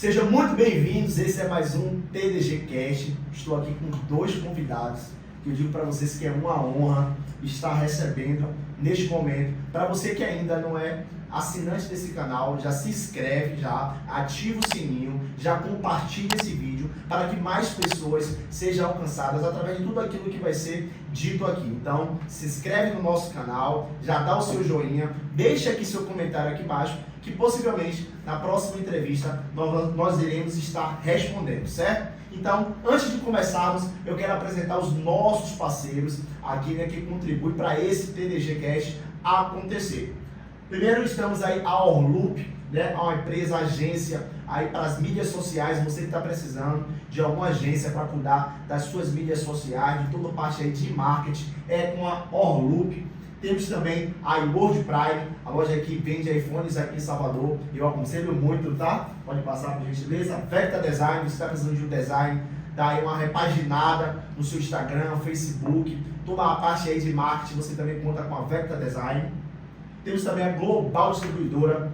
Sejam muito bem-vindos, esse é mais um TDG Cast. Estou aqui com dois convidados que eu digo para vocês que é uma honra estar recebendo neste momento. Para você que ainda não é assinante desse canal, já se inscreve, já ativa o sininho, já compartilha esse vídeo para que mais pessoas sejam alcançadas através de tudo aquilo que vai ser dito aqui. Então, se inscreve no nosso canal, já dá o seu joinha, deixa aqui seu comentário aqui embaixo, que possivelmente na próxima entrevista nós iremos estar respondendo, certo? Então, antes de começarmos, eu quero apresentar os nossos parceiros aqui, né, que contribuem para esse TDG Cast acontecer. Primeiro estamos aí a Orloop, né, uma empresa, agência aí para as mídias sociais. Você que está precisando de alguma agência para cuidar das suas mídias sociais, de toda parte aí de marketing, é com a Orloop. Temos também a iWorld Prime, a loja que vende iPhones aqui em Salvador. Eu aconselho muito, tá? Pode passar por gentileza. Vecta Design, você está precisando de um design, dá aí uma repaginada no seu Instagram, Facebook, toda a parte aí de marketing, você também conta com a Vecta Design. Temos também a Global Distribuidora,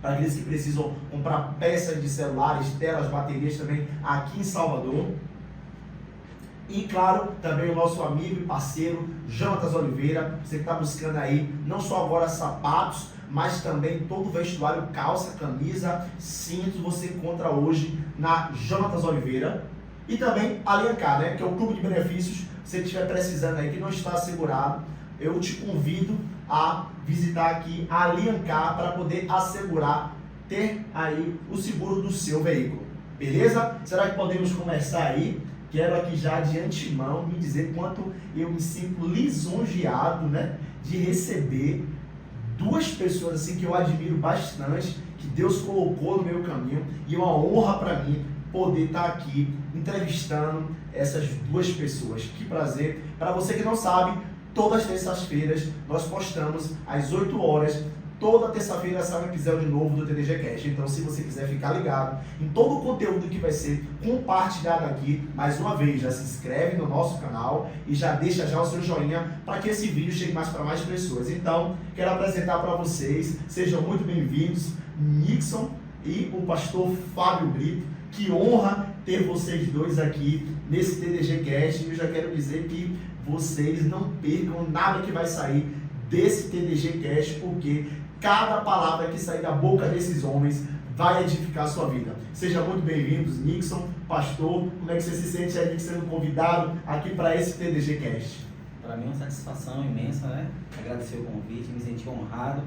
para aqueles que precisam comprar peças de celulares, telas, baterias também aqui em Salvador. E claro, também o nosso amigo e parceiro Jonatas Oliveira, você que está buscando aí não só agora sapatos, mas também todo o vestuário, calça, camisa, cinto, você encontra hoje na Jonatas Oliveira. E também a Liancar, né, que é o clube de benefícios. Se você estiver precisando aí que não está assegurado, eu te convido a visitar aqui a Liancar para poder assegurar, ter aí o seguro do seu veículo. Beleza? Será que podemos começar aí? Quero aqui já de antemão me dizer quanto eu me sinto lisonjeado, né, de receber duas pessoas assim que eu admiro bastante, que Deus colocou no meu caminho, e é uma honra para mim poder estar aqui entrevistando essas duas pessoas. Que prazer! Para você que não sabe, todas as terças-feiras nós postamos às 8 horas. Toda terça-feira sai um episódio novo do TDG Cast. Então, se você quiser ficar ligado em todo o conteúdo que vai ser compartilhado aqui, mais uma vez, já se inscreve no nosso canal e já deixa já o seu joinha para que esse vídeo chegue mais para mais pessoas. Então, quero apresentar para vocês, sejam muito bem-vindos, Nixon e o pastor Fábio Brito. Que honra ter vocês dois aqui nesse TDG Cast. Eu já quero dizer que vocês não percam nada que vai sair desse TDG Cast, porque cada palavra que sair da boca desses homens vai edificar a sua vida. Sejam muito bem-vindos, Nixon, pastor. Como é que você se sente aí sendo convidado aqui para esse TDG Cast? Para mim é uma satisfação imensa, né? Agradecer o convite, me sentir honrado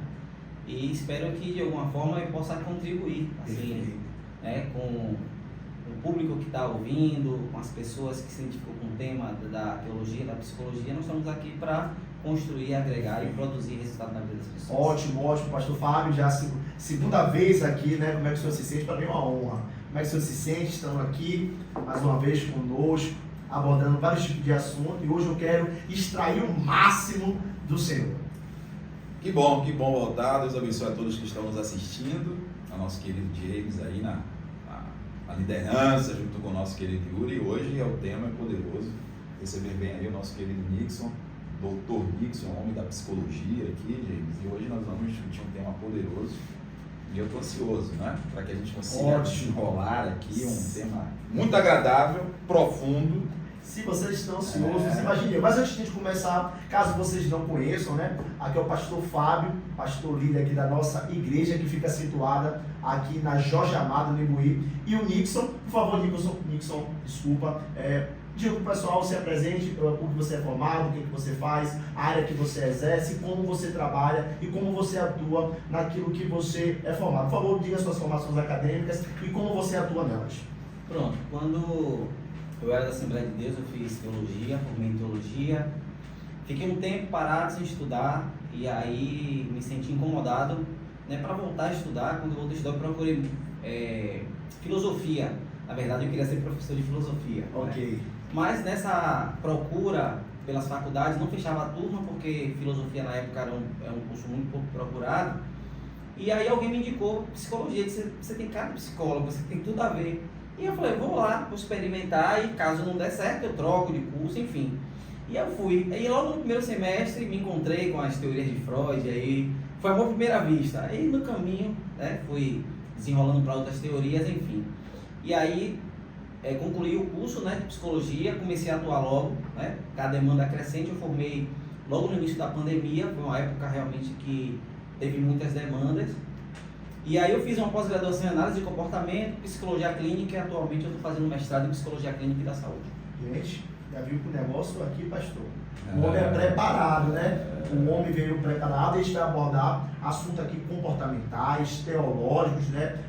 e espero que de alguma forma eu possa contribuir, assim, né, com o público que está ouvindo, com as pessoas que se identificam com o tema da teologia, da psicologia. Nós estamos aqui para construir, agregar e produzir resultado na vida das pessoas. Ótimo, ótimo, pastor Fábio, já segunda vez aqui, né? Como é que o senhor se sente? Para mim é uma honra. Como é que o senhor se sente estando aqui, mais uma vez conosco, abordando vários tipos de assuntos, e hoje eu quero extrair o máximo do Senhor. Que bom voltar. Deus abençoe a todos que estão nos assistindo, a nosso querido James aí na liderança, junto com o nosso querido Yuri. E hoje o tema é poderoso. Receber bem aí o nosso querido Nixon, doutor Nixon, homem da psicologia aqui, James. E hoje nós vamos discutir um tema poderoso. E eu estou ansioso, né? Para que a gente consiga desenrolar aqui um tema muito agradável, profundo. Se vocês estão ansiosos, imaginem. Mas antes de começar, caso vocês não conheçam, né? Aqui é o pastor Fábio, pastor líder aqui da nossa igreja, que fica situada aqui na Jorge Amado, no Imbuí. E o Nixon, por favor, Nixon, desculpa. Diga para o pessoal, se apresente, o que você é formado, o que você faz, a área que você exerce, como você trabalha e como você atua naquilo que você é formado. Por favor, diga suas formações acadêmicas e como você atua nelas. Pronto, quando eu era da Assembleia de Deus, eu fiz teologia, formei em teologia, fiquei um tempo parado sem estudar e aí me senti incomodado, né, para voltar a estudar. Quando eu voltei a estudar, eu procurei filosofia. Na verdade, eu queria ser professor de filosofia. Ok. Né? Mas nessa procura pelas faculdades, não fechava a turma, porque filosofia na época era um curso muito pouco procurado. E aí alguém me indicou psicologia, disse: você tem cara de psicólogo, você tem tudo a ver. E eu falei: vou lá, vou experimentar, e caso não der certo eu troco de curso, enfim. E eu fui. E logo no primeiro semestre me encontrei com as teorias de Freud, aí foi amor à primeira vista. Aí no caminho, né, fui desenrolando para outras teorias, enfim. E aí, concluí o curso, né, de psicologia, comecei a atuar logo, né, com a demanda crescente. Eu formei logo no início da pandemia, foi uma época realmente que teve muitas demandas. E aí eu fiz uma pós-graduação em análise de comportamento, psicologia clínica, e atualmente eu estou fazendo mestrado em psicologia clínica e da saúde. Gente, já viu que o negócio aqui, pastor? O homem é preparado, né? O homem veio preparado e a gente vai abordar assuntos aqui comportamentais, teológicos, né?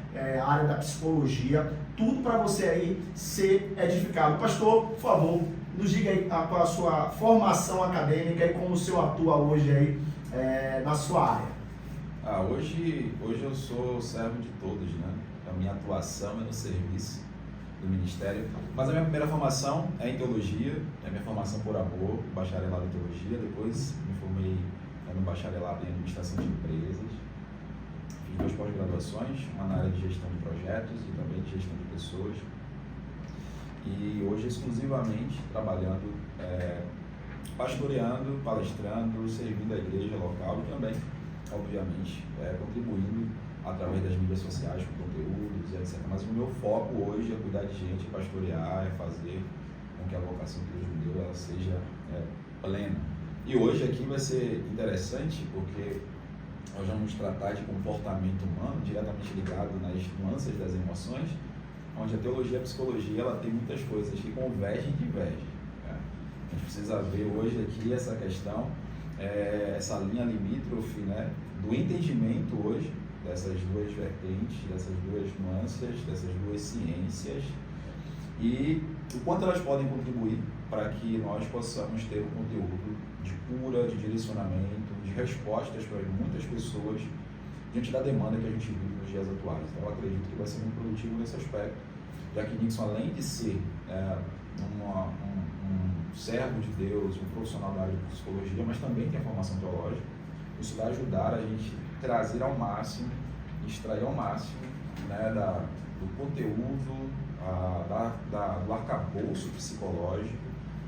Área da psicologia, tudo para você aí ser edificado. Pastor, por favor, nos diga aí qual a sua formação acadêmica e como o senhor atua hoje aí na sua área. Hoje eu sou servo de todos, né? A minha atuação é no serviço do ministério, mas a minha primeira formação é em teologia, é a minha formação por amor, bacharelado em teologia, depois me formei no bacharelado em administração de empresas, fiz 2 pós-graduações, uma na área de gestão de projetos e também de gestão de pessoas, e hoje exclusivamente trabalhando, pastoreando, palestrando, servindo a igreja local e também, obviamente, contribuindo através das mídias sociais, com conteúdos, etc. Mas o meu foco hoje é cuidar de gente, é pastorear, é fazer com que a vocação que Deus me deu ela seja plena. E hoje aqui vai ser interessante porque nós vamos tratar de comportamento humano, diretamente ligado nas nuances das emoções, onde a teologia e a psicologia ela tem muitas coisas que convergem e divergem. A gente precisa ver hoje aqui essa questão, essa linha limítrofe, né, do entendimento hoje dessas 2 vertentes, dessas 2 nuances, dessas 2 ciências e o quanto elas podem contribuir para que nós possamos ter um conteúdo de cura, de direcionamento, de respostas para muitas pessoas diante da demanda que a gente vive nos dias atuais. Então eu acredito que vai ser muito produtivo nesse aspecto, já que Nixon, além de ser um servo de Deus, um profissional da área de psicologia, mas também tem a formação teológica, isso vai ajudar a gente trazer ao máximo, extrair ao máximo, né, do conteúdo, do arcabouço psicológico,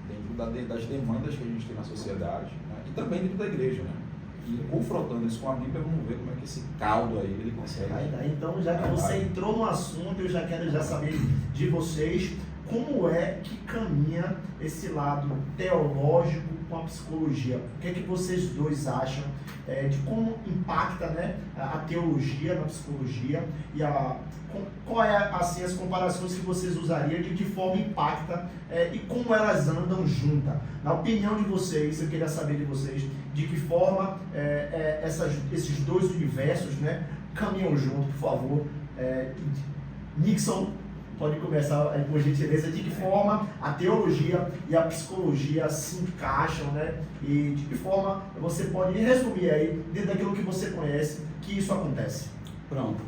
dentro das demandas que a gente tem na sociedade, né, e também dentro da igreja, né? E confrontando isso com a Bíblia, vamos ver como é que esse caldo aí ele consegue. Então, já que você entrou no assunto, eu já quero saber de vocês como é que caminha esse lado teológico com a psicologia. O que é que vocês dois acham de como impacta, né, a teologia na psicologia e qual é assim, as comparações que vocês usariam de que forma impacta e como elas andam juntas? Na opinião de vocês, eu queria saber de vocês de que forma esses 2 universos, né, caminham junto, por favor. Nixon, pode começar por gentileza, de que forma a teologia e a psicologia se encaixam, né? E de que forma você pode resumir aí, dentro daquilo que você conhece, que isso acontece. Pronto.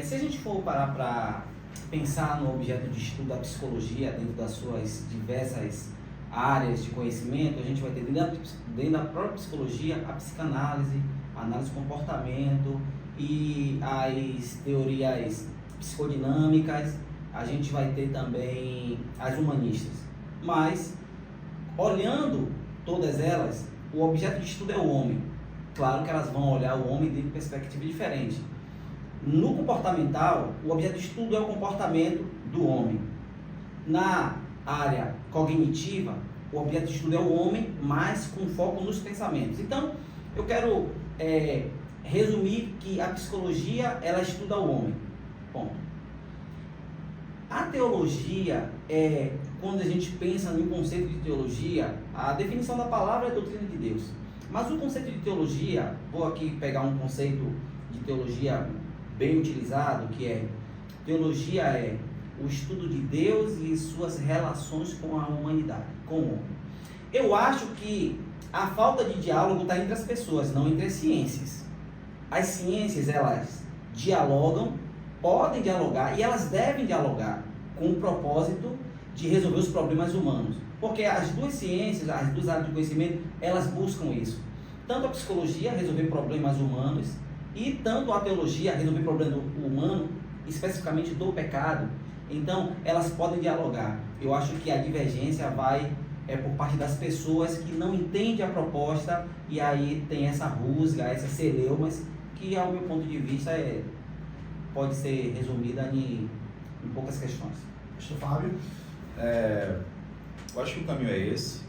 Se a gente for parar para pensar no objeto de estudo da psicologia dentro das suas diversas áreas de conhecimento, a gente vai ter dentro da própria psicologia a psicanálise, a análise de comportamento e as teorias psicodinâmicas. A gente vai ter também as humanistas, mas olhando todas elas, o objeto de estudo é o homem. Claro que elas vão olhar o homem de perspectiva diferente. No comportamental, o objeto de estudo é o comportamento do homem. Na área cognitiva, o objeto de estudo é o homem, mas com foco nos pensamentos. Então, eu quero resumir que a psicologia, ela estuda o homem. Ponto. A teologia quando a gente pensa no conceito de teologia, a definição da palavra é doutrina de Deus. Mas o conceito de teologia, vou aqui pegar um conceito de teologia bem utilizado, que teologia é o estudo de Deus e suas relações com a humanidade, com o homem. Eu acho que a falta de diálogo está entre as pessoas, não entre as ciências. As ciências, elas dialogam, podem dialogar e elas devem dialogar com o propósito de resolver os problemas humanos. Porque as 2 ciências, as 2 áreas de conhecimento, elas buscam isso. Tanto a psicologia, resolver problemas humanos, e tanto a teologia, resolver problemas humanos, especificamente do pecado. Então, elas podem dialogar. Eu acho que a divergência vai por parte das pessoas que não entendem a proposta, e aí tem essa rusga, essas celeumas, que ao meu ponto de vista pode ser resumida em poucas questões. Pastor Fábio? Eu acho que o caminho é esse.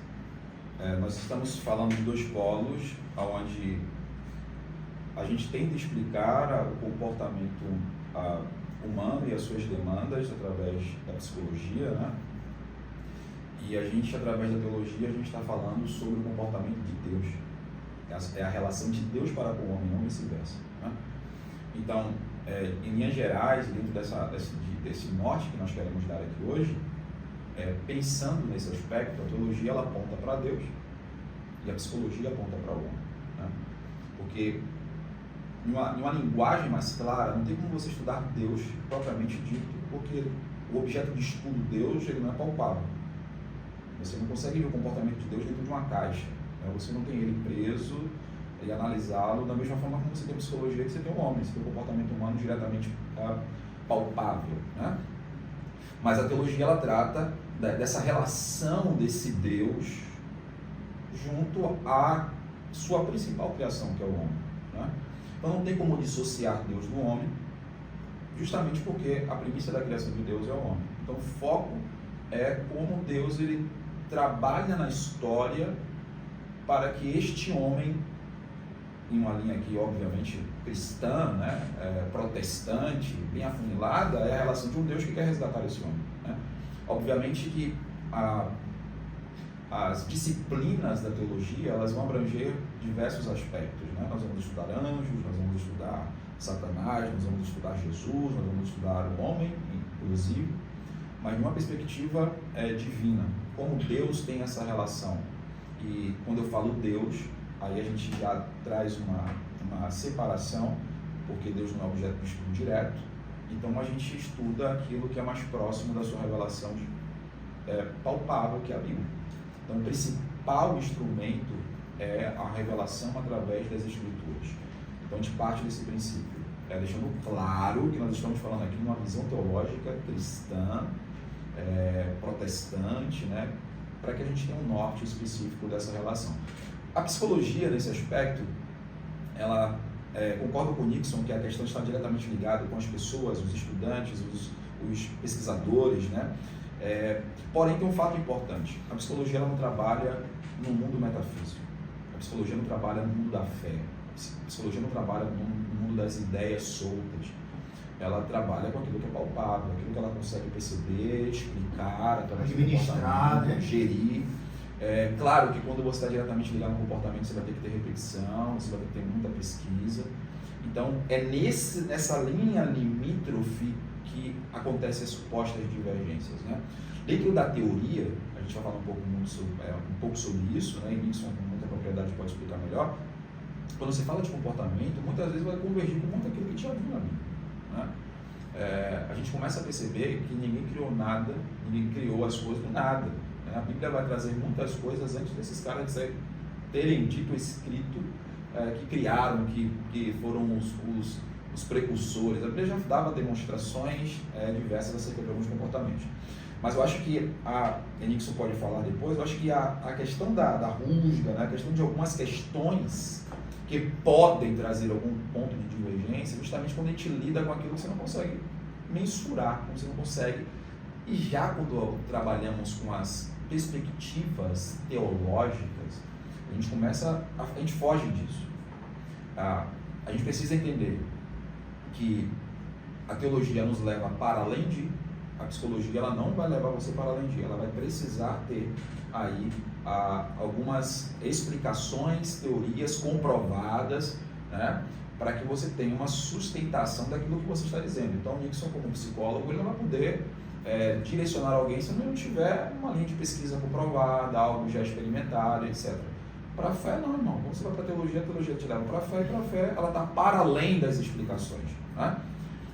Nós estamos falando de dois polos, onde a gente tenta explicar o comportamento humano e as suas demandas através da psicologia, né? E a gente, através da teologia, a gente está falando sobre o comportamento de Deus. É a relação de Deus para com o homem, não vice-versa, né? Então, em linhas gerais, dentro desse norte que nós queremos dar aqui hoje, pensando nesse aspecto, a teologia ela aponta para Deus e a psicologia aponta para o homem, né? Porque em uma linguagem mais clara, não tem como você estudar Deus propriamente dito, porque o objeto de estudo Deus ele não é palpável. Você não consegue ver o comportamento de Deus dentro de uma caixa, né? Você não tem ele preso e analisá-lo da mesma forma como você tem a psicologia que você tem o homem, você tem o comportamento humano diretamente palpável, né? Mas a teologia ela trata dessa relação desse Deus junto à sua principal criação, que é o homem, né? Então não tem como dissociar Deus do homem, justamente porque a premissa da criação de Deus é o homem. Então o foco é como Deus ele trabalha na história para que este homem, em uma linha aqui obviamente cristã, né, protestante, bem afunilada, é a relação de um Deus que quer resgatar esse homem, né? Obviamente que as disciplinas da teologia elas vão abranger diversos aspectos, né? Nós vamos estudar anjos, nós vamos estudar Satanás, nós vamos estudar Jesus, nós vamos estudar o homem, inclusive, mas numa perspectiva divina, como Deus tem essa relação. E quando eu falo Deus, aí a gente já traz uma separação, porque Deus não é objeto de estudo direto, então a gente estuda aquilo que é mais próximo da sua revelação palpável, que é a Bíblia. Então o principal instrumento é a revelação através das Escrituras. Então a gente parte desse princípio, deixando claro que nós estamos falando aqui de uma visão teológica cristã, protestante, né, para que a gente tenha um norte específico dessa relação. A psicologia, nesse aspecto, ela concorda com o Nixon que a questão está diretamente ligada com as pessoas, os estudantes, os pesquisadores, né? Porém, tem um fato importante: a psicologia ela não trabalha no mundo metafísico, a psicologia não trabalha no mundo da fé, a psicologia não trabalha no mundo das ideias soltas. Ela trabalha com aquilo que é palpável, aquilo que ela consegue perceber, explicar, administrar, né? Gerir. Claro que quando você está diretamente ligado no comportamento, você vai ter que ter reflexão, você vai ter que ter muita pesquisa. Então, nessa linha limítrofe que acontecem as supostas divergências, né? Dentro da teoria, a gente vai falar um pouco sobre isso, né? E Nixon, com muita propriedade, pode explicar melhor. Quando você fala de comportamento, muitas vezes vai convergir com muito aquilo que a gente já viu na Bíblia, né? A gente começa a perceber que ninguém criou nada, ninguém criou as coisas do nada, né? A Bíblia vai trazer muitas coisas antes desses caras terem dito, escrito, que criaram, que foram os precursores. A Bíblia já dava demonstrações diversas acerca de alguns comportamentos. Mas eu acho que, Nixon pode falar depois, eu acho que a questão da rusga, né, a questão de algumas questões que podem trazer algum ponto de divergência, justamente quando a gente lida com aquilo que você não consegue mensurar, quando você não consegue. E já quando trabalhamos com as perspectivas teológicas, a gente foge disso. A gente precisa entender que a teologia nos leva para além de, a psicologia ela não vai levar você para além de, ela vai precisar ter aí algumas explicações, teorias comprovadas, né, para que você tenha uma sustentação daquilo que você está dizendo. Então, Nixon, como psicólogo, ele não vai poder direcionar alguém se não tiver uma linha de pesquisa comprovada, algo já experimentado, etc. Para a fé, não, irmão. Quando você vai para a teologia te leva para a fé, e para a fé ela está para além das explicações, né?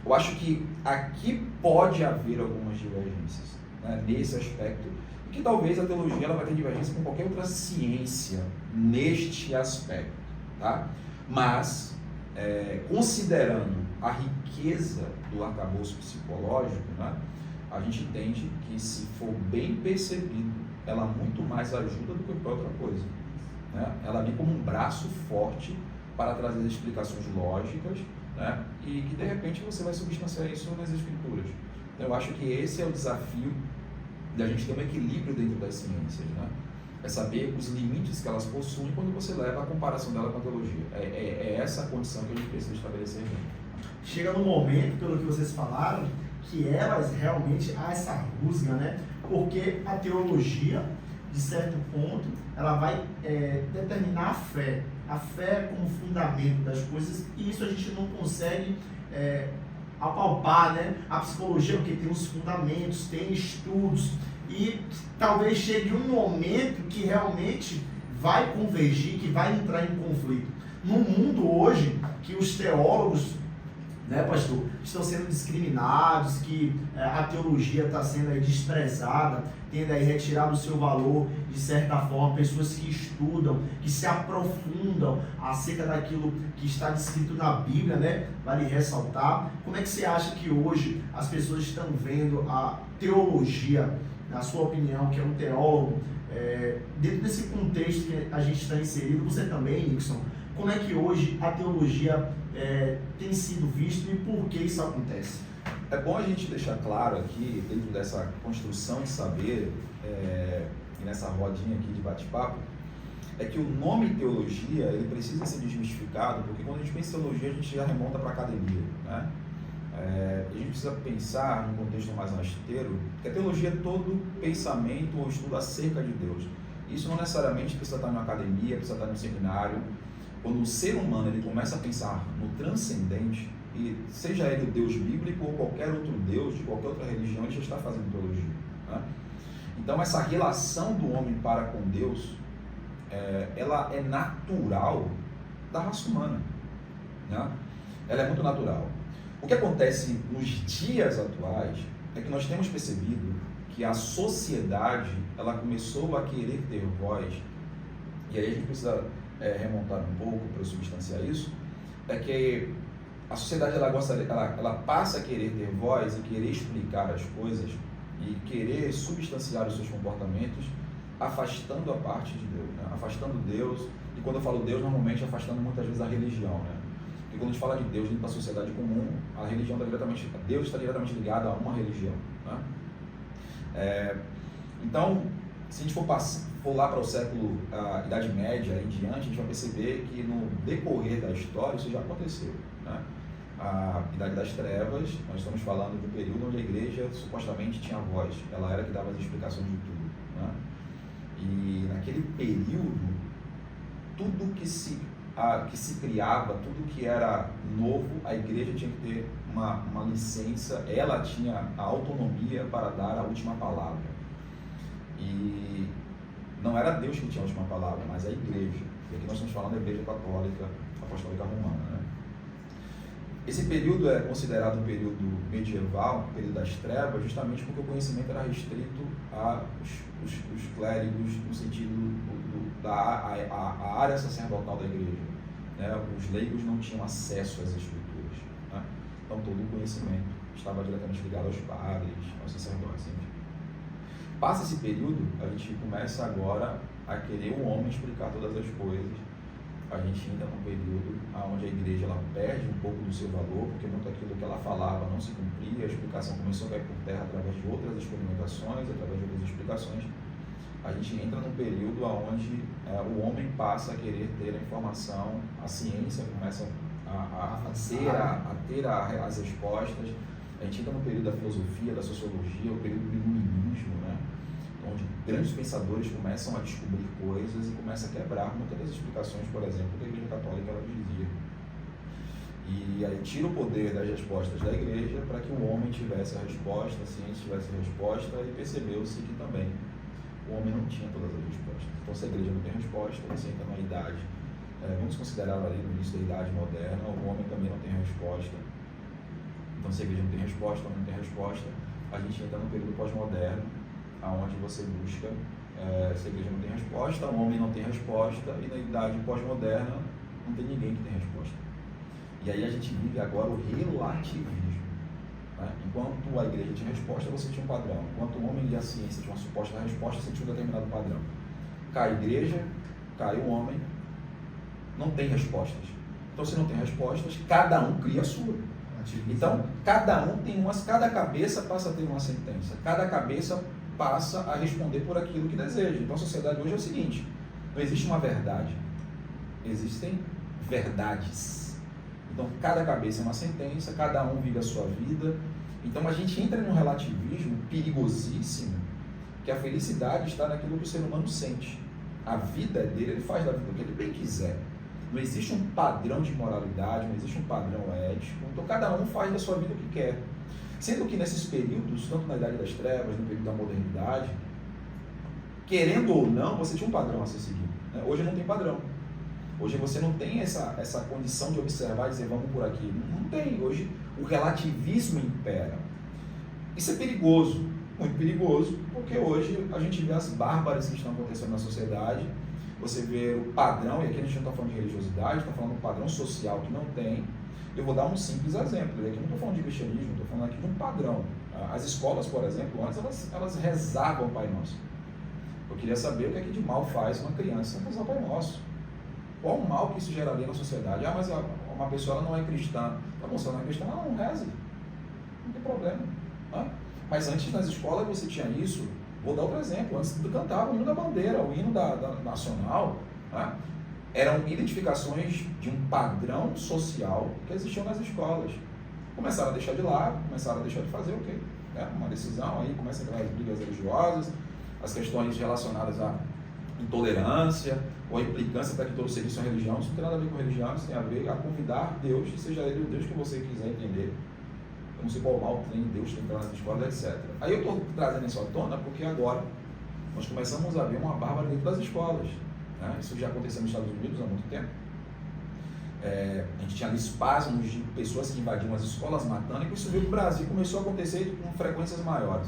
Eu acho que aqui pode haver algumas divergências, né, nesse aspecto, e que talvez a teologia ela vai ter divergência com qualquer outra ciência neste aspecto, tá? Mas, considerando a riqueza do arcabouço psicológico, né, a gente entende que, se for bem percebido, ela muito mais ajuda do que qualquer outra coisa, né? Ela vem como um braço forte para trazer explicações lógicas né? E que de repente você vai substanciar isso nas escrituras. Então, eu acho que esse é o desafio da gente ter um equilíbrio dentro das ciências, né? É saber os limites que elas possuem quando você leva a comparação dela com a teologia. É essa a condição que a gente precisa estabelecer. Chega no momento, pelo que vocês falaram, que elas realmente há essa rusga, né? Porque a teologia, de certo ponto, ela vai determinar a fé como fundamento das coisas, e isso a gente não consegue apalpar, né? A psicologia, porque tem os fundamentos, tem estudos, e talvez chegue um momento que realmente vai convergir, que vai entrar em conflito. No mundo hoje, que os teólogos, né, pastor, estão sendo discriminados, que a teologia está sendo aí desprezada, tendo aí retirado o seu valor, de certa forma, pessoas que estudam, que se aprofundam acerca daquilo que está descrito na Bíblia, né, vale ressaltar. Como é que você acha que hoje as pessoas estão vendo a teologia, na sua opinião, que é um teólogo, dentro desse contexto que a gente está inserido, você também, Nixon, como é que hoje a teologia tem sido vista e por que isso acontece? É bom a gente deixar claro aqui, dentro dessa construção de saber, e nessa rodinha aqui de bate-papo, é que o nome teologia, ele precisa ser desmistificado, porque quando a gente pensa em teologia, a gente já remonta para a academia, né? A gente precisa pensar num contexto mais rasteiro, que a teologia é todo pensamento ou estudo acerca de Deus. Isso não necessariamente precisa estar numa academia, precisa estar num seminário. Quando o ser humano ele começa a pensar no transcendente, e seja ele o Deus bíblico ou qualquer outro Deus, de qualquer outra religião, ele já está fazendo teologia, né? Então essa relação do homem para com Deus, ela é natural da raça humana, né? Ela é muito natural. O que acontece nos dias atuais é que nós temos percebido que a sociedade ela começou a querer ter voz, e aí a gente precisa remontar um pouco para substanciar isso, é que a sociedade ela passa a querer ter voz e querer explicar as coisas e querer substanciar os seus comportamentos, afastando a parte de Deus, né? Afastando Deus, e quando eu falo Deus, normalmente afastando muitas vezes a religião, né? Porque quando a gente fala de Deus dentro da sociedade comum, a religião Deus está diretamente ligado a uma religião, né? Então, se a gente for lá para o século, a Idade Média em diante, a gente vai perceber que no decorrer da história isso já aconteceu, né? A Idade das Trevas, nós estamos falando de um período onde a igreja supostamente tinha voz, ela era que dava as explicações de tudo, né? E naquele período, tudo que se criava, tudo que era novo, a igreja tinha que ter uma licença, ela tinha a autonomia para dar a última palavra. E não era Deus que tinha a última palavra, mas a igreja. E aqui nós estamos falando da igreja católica, apostólica romana, né? Esse período é considerado um período medieval, um período das trevas, justamente porque o conhecimento era restrito aos clérigos, no sentido da área sacerdotal da igreja, né? Os leigos não tinham acesso às escrituras, né? Então todo o conhecimento estava diretamente ligado aos padres, aos sacerdotes, enfim. Passa esse período, a gente começa agora a querer o homem explicar todas as coisas. A gente entra num período onde a igreja ela perde um pouco do seu valor, porque muito aquilo que ela falava não se cumpria, a explicação começou a cair por terra através de outras experimentações, através de outras explicações. A gente entra num período onde o homem passa a querer ter a informação, a ciência começa a ter as respostas. A gente entra no período da filosofia, da sociologia, o período do iluminismo, né? Onde grandes pensadores começam a descobrir coisas e começam a quebrar muitas das explicações, por exemplo, que a Igreja Católica ela dizia. E aí tira o poder das respostas da Igreja para que o homem tivesse a resposta, a ciência tivesse a resposta, e percebeu-se que também o homem não tinha todas as respostas. Então, se a Igreja não tem resposta, você entra na idade, vamos considerar ali no início da Idade Moderna, o homem também não tem resposta. Então, se a Igreja não tem resposta, o homem não tem resposta, a gente entra no período pós-moderno, onde você busca, se a igreja não tem resposta, o homem não tem resposta, e na idade pós-moderna não tem ninguém que tem resposta. E aí a gente vive agora o relativismo, né? Enquanto a igreja tinha resposta, você tinha um padrão. Enquanto o homem e a ciência tinham uma suposta resposta, você tinha um determinado padrão. Cai a igreja, cai o homem, não tem respostas. Então, se não tem respostas, cada um cria a sua. Então, cada cabeça passa a ter uma sentença, cada cabeça passa a responder por aquilo que deseja. Então, a sociedade hoje é o seguinte: não existe uma verdade, existem verdades. Então, cada cabeça é uma sentença, cada um vive a sua vida. Então, a gente entra num relativismo perigosíssimo, que a felicidade está naquilo que o ser humano sente. A vida é dele, ele faz da vida o que ele bem quiser. Não existe um padrão de moralidade, não existe um padrão ético. Então, cada um faz da sua vida o que quer. Sendo que nesses períodos, tanto na Idade das Trevas, no período da modernidade, querendo ou não, você tinha um padrão a ser seguido. Né? Hoje não tem padrão. Hoje você não tem essa condição de observar e dizer, vamos por aqui. Não tem. Hoje o relativismo impera. Isso é perigoso, muito perigoso, porque hoje a gente vê as bárbaras que estão acontecendo na sociedade. Você vê o padrão, e aqui a gente não está falando de religiosidade, está falando de um padrão social que não tem. Eu vou dar um simples exemplo, e aqui não estou falando de cristianismo, estou falando aqui de um padrão. As escolas, por exemplo, antes elas rezavam o Pai Nosso. Eu queria saber o que é que de mal faz uma criança rezar o Pai Nosso. Qual o mal que isso geraria na sociedade? Mas uma pessoa ela não é cristã. Tá bom, se ela não é cristã, ela não reza. Não tem problema. Mas antes nas escolas você tinha isso. Vou dar outro exemplo. Antes cantava o hino da bandeira, o hino da nacional. Eram identificações de um padrão social que existiam nas escolas. Começaram a deixar de lado, começaram a deixar de fazer o quê? Uma decisão, aí começam aquelas brigas religiosas, as questões relacionadas à intolerância ou a implicância para que todos seguissem a religião. Isso não tem nada a ver com religião, isso tem a ver a convidar Deus, seja ele o Deus que você quiser entender. Eu não sei qual mal tem Deus que entrar nas escolas, etc. Aí eu estou trazendo isso à tona porque agora nós começamos a ver uma bárbara dentro das escolas. Isso já aconteceu nos Estados Unidos há muito tempo. A gente tinha ali espasmos de pessoas que invadiam as escolas matando, e isso veio para o Brasil, começou a acontecer com frequências maiores.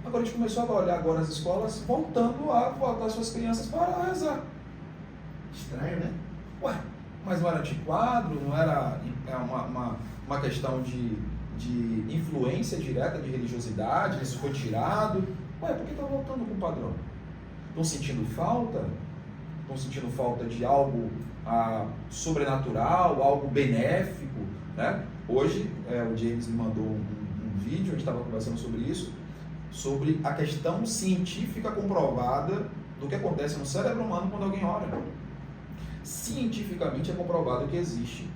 Agora a gente começou a olhar agora as escolas voltando a botar suas crianças para rezar. Estranho, né? Mas não era antiquadro, não era uma questão de influência direta de religiosidade, isso foi tirado. Por que está voltando com o padrão? Estão sentindo falta? Estão sentindo falta de algo sobrenatural, algo benéfico, né? Hoje, o James me mandou um vídeo, a gente estava conversando sobre isso, sobre a questão científica comprovada do que acontece no cérebro humano quando alguém ora. Cientificamente é comprovado que existe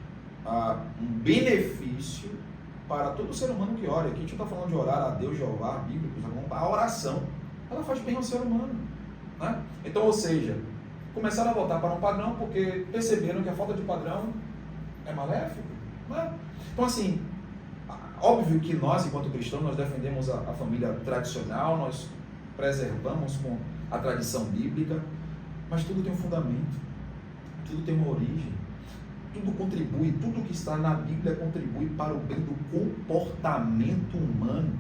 um benefício para todo ser humano que ora. Aqui a gente não está falando de orar a Deus, Jeová, bíblico, a oração, ela faz bem ao ser humano. Né? Então, ou seja, começaram a voltar para um padrão porque perceberam que a falta de padrão é maléfico. Né? Então, assim, óbvio que nós, enquanto cristãos, nós defendemos a família tradicional, nós preservamos com a tradição bíblica, mas tudo tem um fundamento, tudo tem uma origem, tudo contribui, tudo que está na Bíblia contribui para o bem do comportamento humano.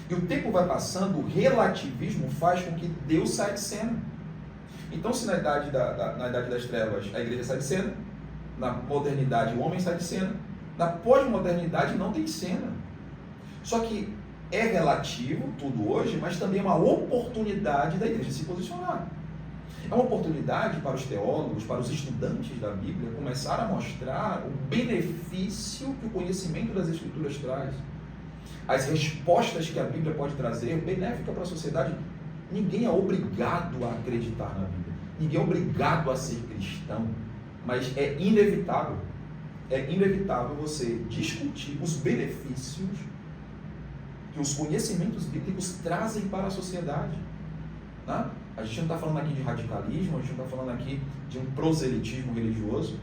E o tempo vai passando, o relativismo faz com que Deus saia de cena. Então, se na idade das trevas a igreja sai de cena, na modernidade o homem sai de cena, na pós-modernidade não tem cena. Só que é relativo tudo hoje, mas também é uma oportunidade da igreja se posicionar. É uma oportunidade para os teólogos, para os estudantes da Bíblia, começar a mostrar o benefício que o conhecimento das Escrituras traz. As respostas que a Bíblia pode trazer, benéfica para a sociedade. Ninguém é obrigado a acreditar na Bíblia. Ninguém é obrigado a ser cristão. Mas é inevitável você discutir os benefícios que os conhecimentos bíblicos trazem para a sociedade. Né? A gente não está falando aqui de radicalismo, a gente não está falando aqui de um proselitismo religioso.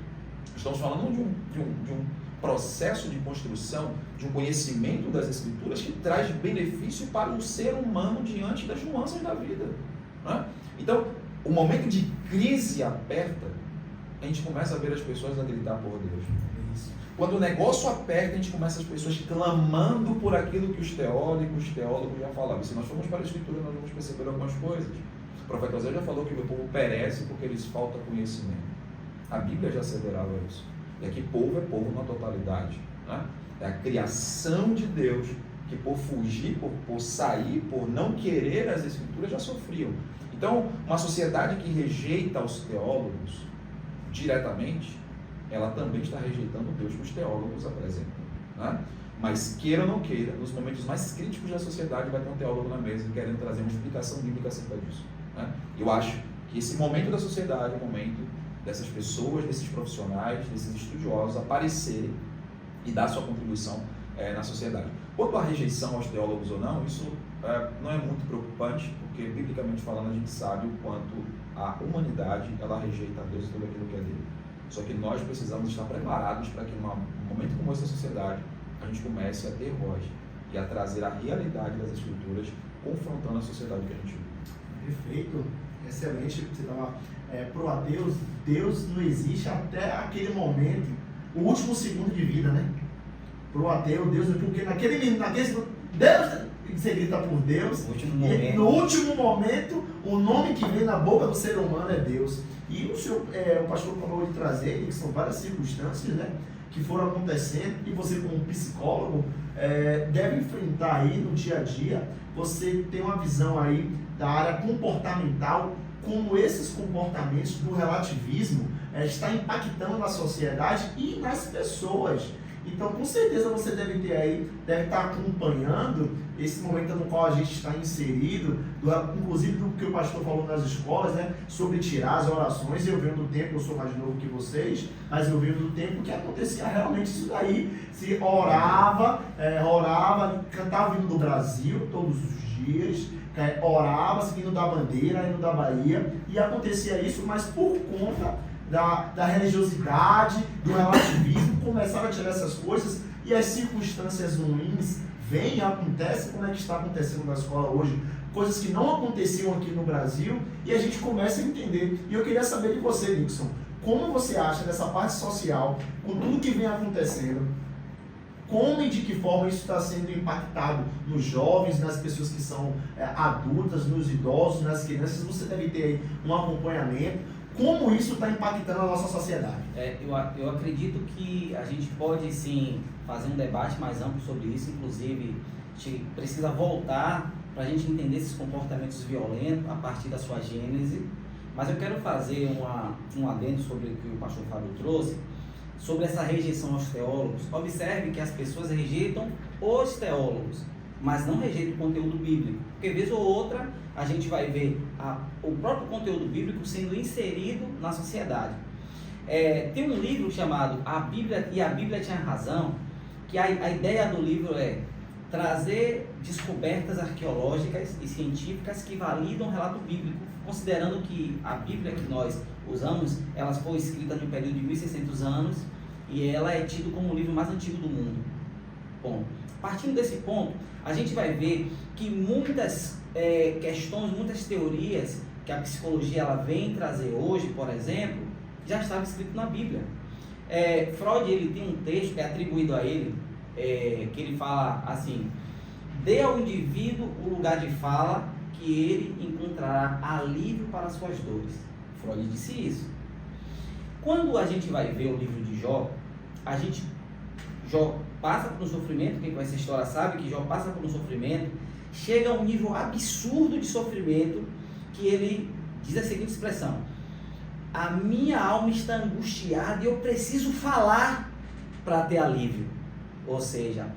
Estamos falando de um processo de construção, de um conhecimento das Escrituras que traz benefício para o ser humano diante das nuances da vida. Né? Então, o momento de crise aperta, a gente começa a ver as pessoas a gritar por Deus. Quando o negócio aperta, a gente começa as pessoas clamando por aquilo que os teólogos já falavam. Se nós formos para a Escritura, nós vamos perceber algumas coisas. O profeta Osés já falou que o meu povo perece porque lhes falta conhecimento. A Bíblia já asseverava isso. E aqui povo é povo na totalidade. Né? É a criação de Deus que por fugir, por sair, por não querer as Escrituras já sofriam. Então, uma sociedade que rejeita os teólogos diretamente, ela também está rejeitando o Deus que os teólogos apresentam, né? Mas queira ou não queira, nos momentos mais críticos da sociedade vai ter um teólogo na mesa querendo trazer uma explicação bíblica acerca disso, né? Eu acho que esse momento da sociedade é o momento dessas pessoas, desses profissionais, desses estudiosos aparecerem e dar sua contribuição na sociedade. Quanto à rejeição aos teólogos ou não, isso não é muito preocupante, porque biblicamente falando a gente sabe o quanto a humanidade ela rejeita a Deus e tudo aquilo que é dele. Só que nós precisamos estar preparados para que num momento como esse da sociedade a gente comece a ter voz e a trazer a realidade das escrituras confrontando a sociedade que a gente vive. Perfeito, excelente. Você estava pro ateu, Deus não existe até aquele momento, o último segundo de vida, né? Pro ateu, Deus, porque naquele segundo, Deus, você grita por Deus, e no último momento, o nome que vem na boca do ser humano é Deus. E o pastor acabou de trazer, que são várias circunstâncias, né, que foram acontecendo, e você como psicólogo deve enfrentar aí no dia a dia. Você tem uma visão aí da área comportamental, como esses comportamentos do relativismo está impactando na sociedade e nas pessoas. Então, com certeza você deve estar acompanhando esse momento no qual a gente está inserido, inclusive do que o pastor falou nas escolas, né, sobre tirar as orações. Eu venho do tempo, eu sou mais novo que vocês, mas eu venho do tempo que acontecia realmente isso daí. Se orava, cantava o hino do Brasil todos os dias, orava, seguindo da bandeira, hino da Bahia, e acontecia isso, mas por conta da religiosidade, do relativismo, começaram a tirar essas coisas, e as circunstâncias ruins vêm e acontecem, como é que está acontecendo na escola hoje, coisas que não aconteciam aqui no Brasil, e a gente começa a entender. E eu queria saber de você, Nixon, como você acha dessa parte social, com tudo que vem acontecendo, como e de que forma isso está sendo impactado nos jovens, nas pessoas que são adultas, nos idosos, nas crianças? Você deve ter aí um acompanhamento. Como isso está impactando a nossa sociedade? Eu acredito que a gente pode sim fazer um debate mais amplo sobre isso. Inclusive, a gente precisa voltar para a gente entender esses comportamentos violentos a partir da sua gênese. Mas eu quero fazer um adendo sobre o que o pastor Fábio trouxe, sobre essa rejeição aos teólogos. Observe que as pessoas rejeitam os teólogos, mas não rejeitam o conteúdo bíblico. Porque vez ou outra a gente vai ver o próprio conteúdo bíblico sendo inserido na sociedade. Tem um livro chamado A Bíblia e a Bíblia Tinha Razão, que a ideia do livro é trazer descobertas arqueológicas e científicas que validam o relato bíblico, considerando que a Bíblia que nós usamos, ela foi escrita no período de 1600 anos e ela é tida como o livro mais antigo do mundo. Bom, partindo desse ponto, a gente vai ver que muitas questões, muitas teorias que a psicologia ela vem trazer hoje, por exemplo, já estava escrito na Bíblia. Freud, ele tem um texto que é atribuído a ele, que ele fala assim: dê ao indivíduo o lugar de fala que ele encontrará alívio para as suas dores. Freud disse isso. Quando a gente vai ver o livro de Jó, Jó passa por um sofrimento. Quem conhece a história sabe que Jó passa por um sofrimento, chega a um nível absurdo de sofrimento, que ele diz a seguinte expressão: a minha alma está angustiada e eu preciso falar para ter alívio. Ou seja,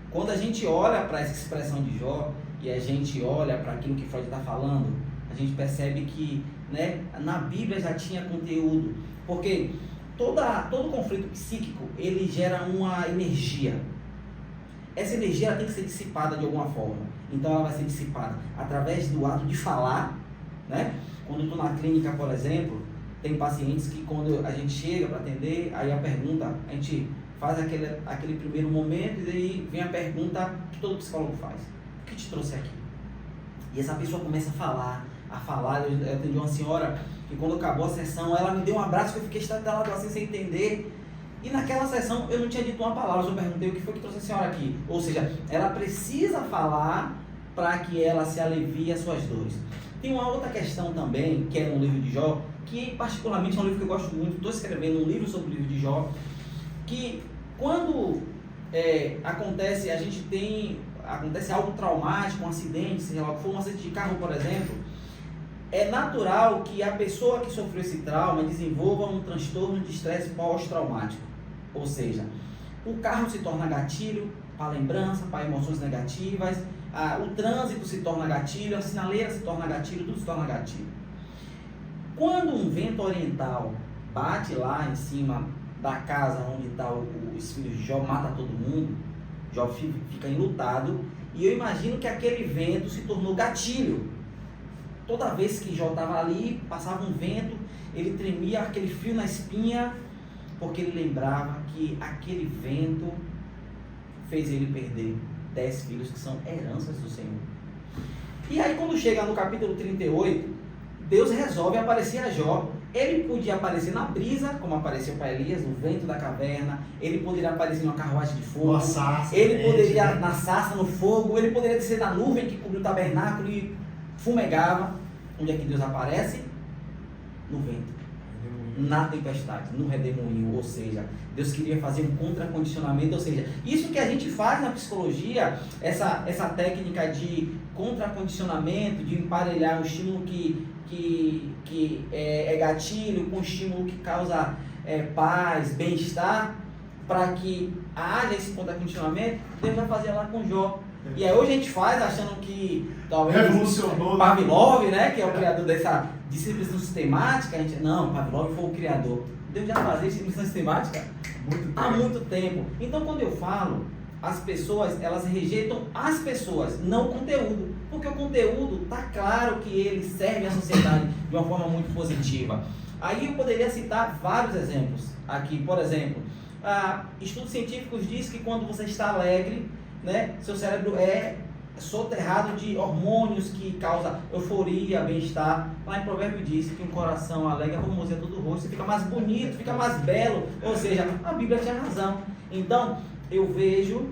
quando a gente olha para essa expressão de Jó e a gente olha para aquilo que Freud está falando, a gente percebe que, né, na Bíblia já tinha conteúdo, porque todo conflito psíquico ele gera uma energia. Essa energia ela tem que ser dissipada de alguma forma. Então ela vai ser dissipada através do ato de falar, né? Quando eu estou na clínica, por exemplo, tem pacientes que quando a gente chega para atender, aí a pergunta, a gente faz aquele primeiro momento e daí vem a pergunta que todo psicólogo faz: o que te trouxe aqui? E essa pessoa começa a falar. Eu atendi uma senhora que quando acabou a sessão, ela me deu um abraço que eu fiquei estatelado assim sem entender. E naquela sessão eu não tinha dito uma palavra, eu só perguntei o que foi que trouxe a senhora aqui. Ou seja, ela precisa falar para que ela se alivie as suas dores. Tem uma outra questão também, que é no livro de Jó, que particularmente é um livro que eu gosto muito. Estou escrevendo um livro sobre o livro de Jó, que quando acontece algo traumático, um acidente, seja lá o que for, um acidente de carro, por exemplo, é natural que a pessoa que sofreu esse trauma desenvolva um transtorno de estresse pós-traumático. Ou seja, o carro se torna gatilho para lembrança, para emoções negativas, o trânsito se torna gatilho, a sinaleira se torna gatilho, tudo se torna gatilho. Quando um vento oriental bate lá em cima da casa onde está os filhos de Jó, mata todo mundo, Jó fica enlutado, e eu imagino que aquele vento se tornou gatilho. Toda vez que Jó estava ali, passava um vento, ele tremia, aquele frio na espinha, porque ele lembrava que aquele vento fez ele perder 10 filhos que são heranças do Senhor. E aí quando chega no capítulo 38, Deus resolve aparecer a Jó. Ele podia aparecer na brisa, como apareceu para Elias, no vento da caverna. Ele poderia aparecer numa carruagem de fogo. Ele poderia na sarça, no fogo. Ele poderia descer na nuvem que cobriu o tabernáculo e fumegava. Onde é que Deus aparece? No vento, na tempestade, no redemoinho. Ou seja, Deus queria fazer um contracondicionamento. Ou seja, isso que a gente faz na psicologia, essa técnica de contracondicionamento, de emparelhar um estímulo que é gatilho com um estímulo que causa paz, bem-estar, para que haja esse contracondicionamento, Deus vai fazer lá com Jó. E aí hoje a gente faz achando que talvez revolucionou Pavlov, né, que é o criador dessa disciplina sistemática, não, Pavlov foi o criador. Deus já fazia disciplina sistemática há muito tempo. Então quando eu falo, as pessoas, elas rejeitam as pessoas, não o conteúdo, porque o conteúdo está claro que ele serve à sociedade de uma forma muito positiva. Aí eu poderia citar vários exemplos aqui. Por exemplo, estudos científicos dizem que quando você está alegre, né, seu cérebro é soterrado de hormônios que causam euforia, bem-estar. Lá em Provérbio diz que um coração alegre formoseia todo o rosto, você fica mais bonito, fica mais belo. Ou seja, a Bíblia tinha razão. Então, eu vejo,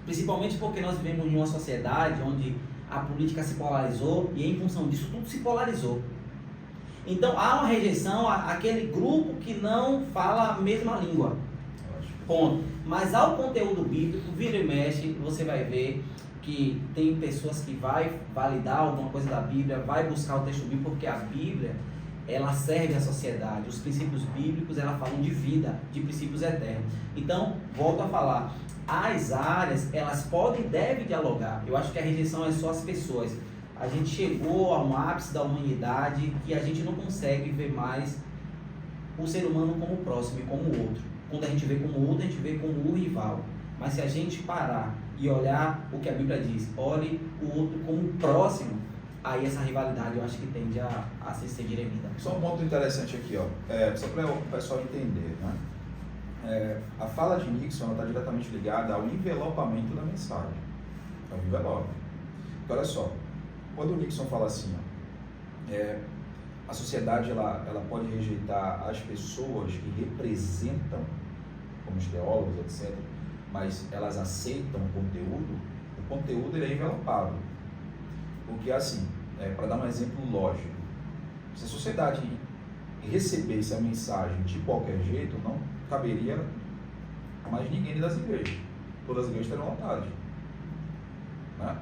principalmente porque nós vivemos em uma sociedade onde a política se polarizou e em função disso tudo se polarizou. Então há uma rejeição àquele grupo que não fala a mesma língua. Ponto. Mas ao conteúdo bíblico, vira e mexe, você vai ver que tem pessoas que vai validar alguma coisa da Bíblia, vai buscar o texto bíblico, porque a Bíblia, ela serve à sociedade. Os princípios bíblicos, ela falam de vida, de princípios eternos. Então, volto a falar, as áreas, elas podem e devem dialogar. Eu acho que a rejeição é só as pessoas. A gente chegou a um ápice da humanidade que a gente não consegue ver mais o ser humano como o próximo e como o outro. Quando a gente vê como o outro, a gente vê como o rival. Mas se a gente parar e olhar o que a Bíblia diz, olhe o outro como o próximo, aí essa rivalidade eu acho que tende a ser dirimida. Só um ponto interessante aqui, ó, só para o pessoal entender, né? A fala de Nixon está diretamente ligada ao envelopamento da mensagem. É um envelope. Então, olha só, quando o Nixon fala assim, ó, a sociedade ela pode rejeitar as pessoas que representam, como os teólogos, etc., mas elas aceitam o conteúdo ele é envelopado. Porque assim, para dar um exemplo lógico, se a sociedade recebesse a mensagem de qualquer jeito, não caberia a mais ninguém das igrejas. Todas as igrejas estariam lotadas. Né?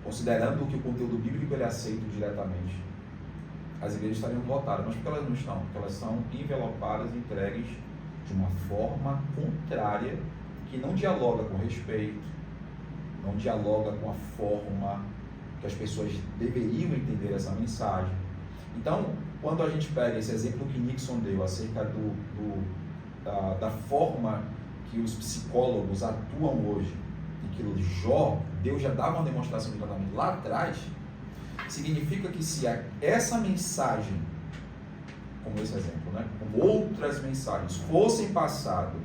Considerando que o conteúdo bíblico ele é aceito diretamente, as igrejas estariam lotadas. Mas por que elas não estão? Porque elas são envelopadas e entregues de uma forma contrária, que não dialoga com respeito, não dialoga com a forma que as pessoas deveriam entender essa mensagem. Então, quando a gente pega esse exemplo que Nixon deu acerca da forma que os psicólogos atuam hoje, e que Jó, Deus já dava uma demonstração de tratamento lá atrás, significa que se essa mensagem, como esse exemplo, né, como outras mensagens fossem passadas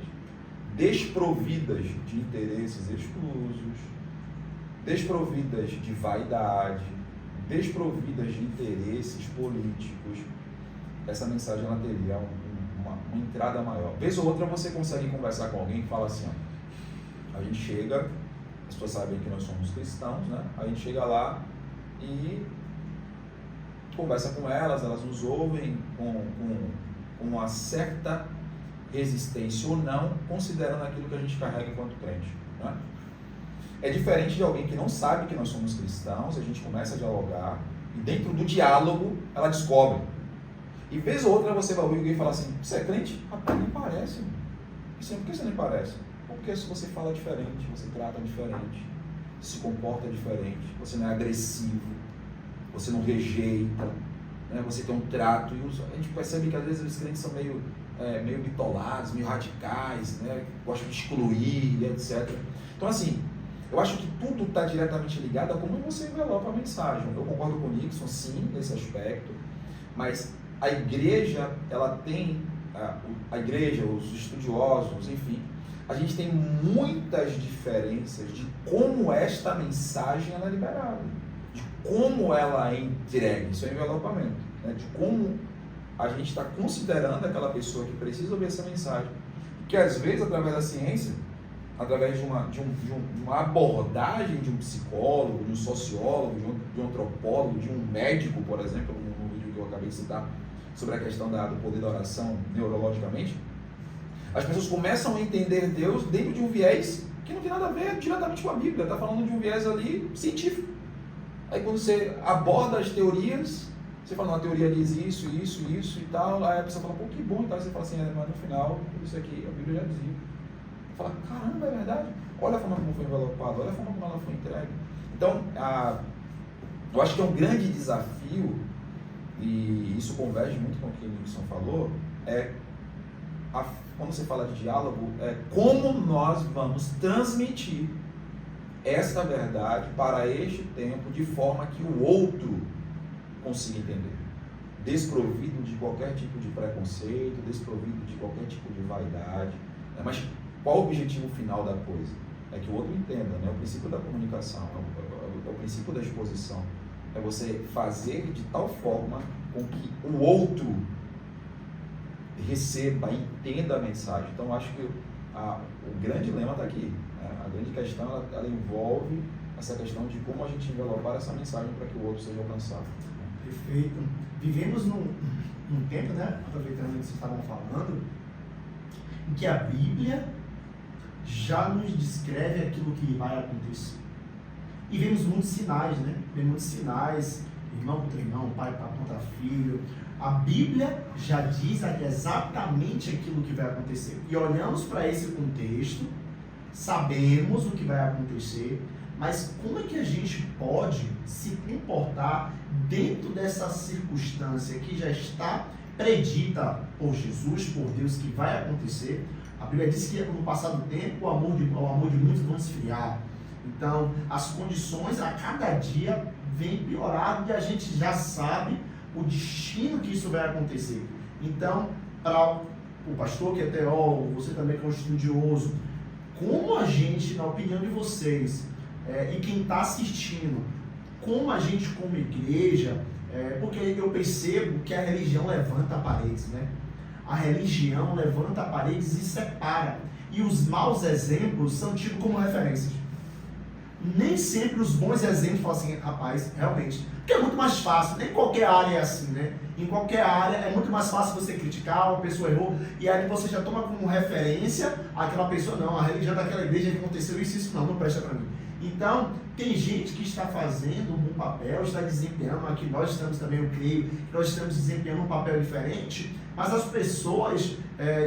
desprovidas de interesses exclusos, desprovidas de vaidade, desprovidas de interesses políticos, essa mensagem ela teria uma entrada maior. Vez ou outra você consegue conversar com alguém que fala assim, ó, a gente chega, as pessoas sabem que nós somos cristãos, né? A gente chega lá e conversa com elas nos ouvem com uma certa resistência ou não, considerando aquilo que a gente carrega enquanto crente, né? É diferente de alguém que não sabe que nós somos cristãos, a gente começa a dialogar E dentro do diálogo, ela descobre. E vez ou outra você vai ouvir alguém falar assim, você é crente? Rapaz, nem parece. Por que você nem parece? Porque se você fala diferente, você trata diferente, se comporta diferente, você não é agressivo, você não rejeita, né? Você tem um trato. E a gente percebe que às vezes os crentes são meio bitolados, meio radicais, né? Gostam de excluir, etc. Então assim, eu acho que tudo está diretamente ligado a como você envelopa a mensagem. Eu concordo com o Nixon, sim, nesse aspecto, mas a igreja, ela tem, a igreja, os estudiosos, enfim, a gente tem muitas diferenças de como esta mensagem ela é liberada, de como ela é entregue, isso é envelopamento, né? De como a gente está considerando aquela pessoa que precisa ouvir essa mensagem, que às vezes através da ciência, através de uma abordagem de um psicólogo, de um sociólogo, de um antropólogo, de um médico, por exemplo, no vídeo que eu acabei de citar, sobre a questão do poder da oração neurologicamente, as pessoas começam a entender Deus dentro de um viés que não tem nada a ver diretamente com a Bíblia, está falando de um viés ali científico. Aí quando você aborda as teorias, você fala, a teoria diz isso e tal, aí a pessoa fala, pô, que bom, então você fala assim, mas no final, isso aqui, a Bíblia já dizia. Fala, caramba, é verdade? Olha a forma como foi envelopado, olha a forma como ela foi entregue. Então, eu acho que é um grande desafio, e isso converge muito com o que o Nixon falou, quando você fala de diálogo, como nós vamos transmitir esta verdade para este tempo de forma que o outro consiga entender. Desprovido de qualquer tipo de preconceito, desprovido de qualquer tipo de vaidade, né? Mas qual o objetivo final da coisa? É que o outro entenda, né? O princípio da comunicação, é o princípio da exposição. É você fazer de tal forma com que o outro receba, entenda a mensagem. Então, acho que o grande lema está aqui. Né? A grande questão, ela envolve essa questão de como a gente envelopar essa mensagem para que o outro seja alcançado. Perfeito. Vivemos num tempo, né? Aproveitando o que vocês estavam falando, em que a Bíblia já nos descreve aquilo que vai acontecer. E vemos muitos sinais, né? Vemos muitos sinais, irmão contra irmão, pai contra filho. A Bíblia já diz exatamente aquilo que vai acontecer. E olhamos para esse contexto, sabemos o que vai acontecer, mas como é que a gente pode se comportar dentro dessa circunstância que já está predita por Jesus, por Deus, que vai acontecer? A Bíblia diz que no passado tempo o amor de muitos vão esfriar. Então, as condições a cada dia vêm piorando e a gente já sabe o destino que isso vai acontecer. Então, para o pastor que é teólogo, você também que é um estudioso, como a gente, na opinião de vocês, e quem está assistindo, como a gente como igreja, porque eu percebo que a religião levanta paredes, né? A religião levanta paredes e separa. E os maus exemplos são tidos como referências. Nem sempre os bons exemplos falam assim, rapaz, realmente. Porque é muito mais fácil, nem qualquer área é assim, né? Em qualquer área é muito mais fácil você criticar, uma pessoa errou, e aí você já toma como referência aquela pessoa, não, a religião daquela igreja que aconteceu isso não presta para mim. Então, tem gente que está fazendo um bom papel, está desempenhando, aqui nós estamos também, eu creio, que nós estamos desempenhando um papel diferente, mas as pessoas,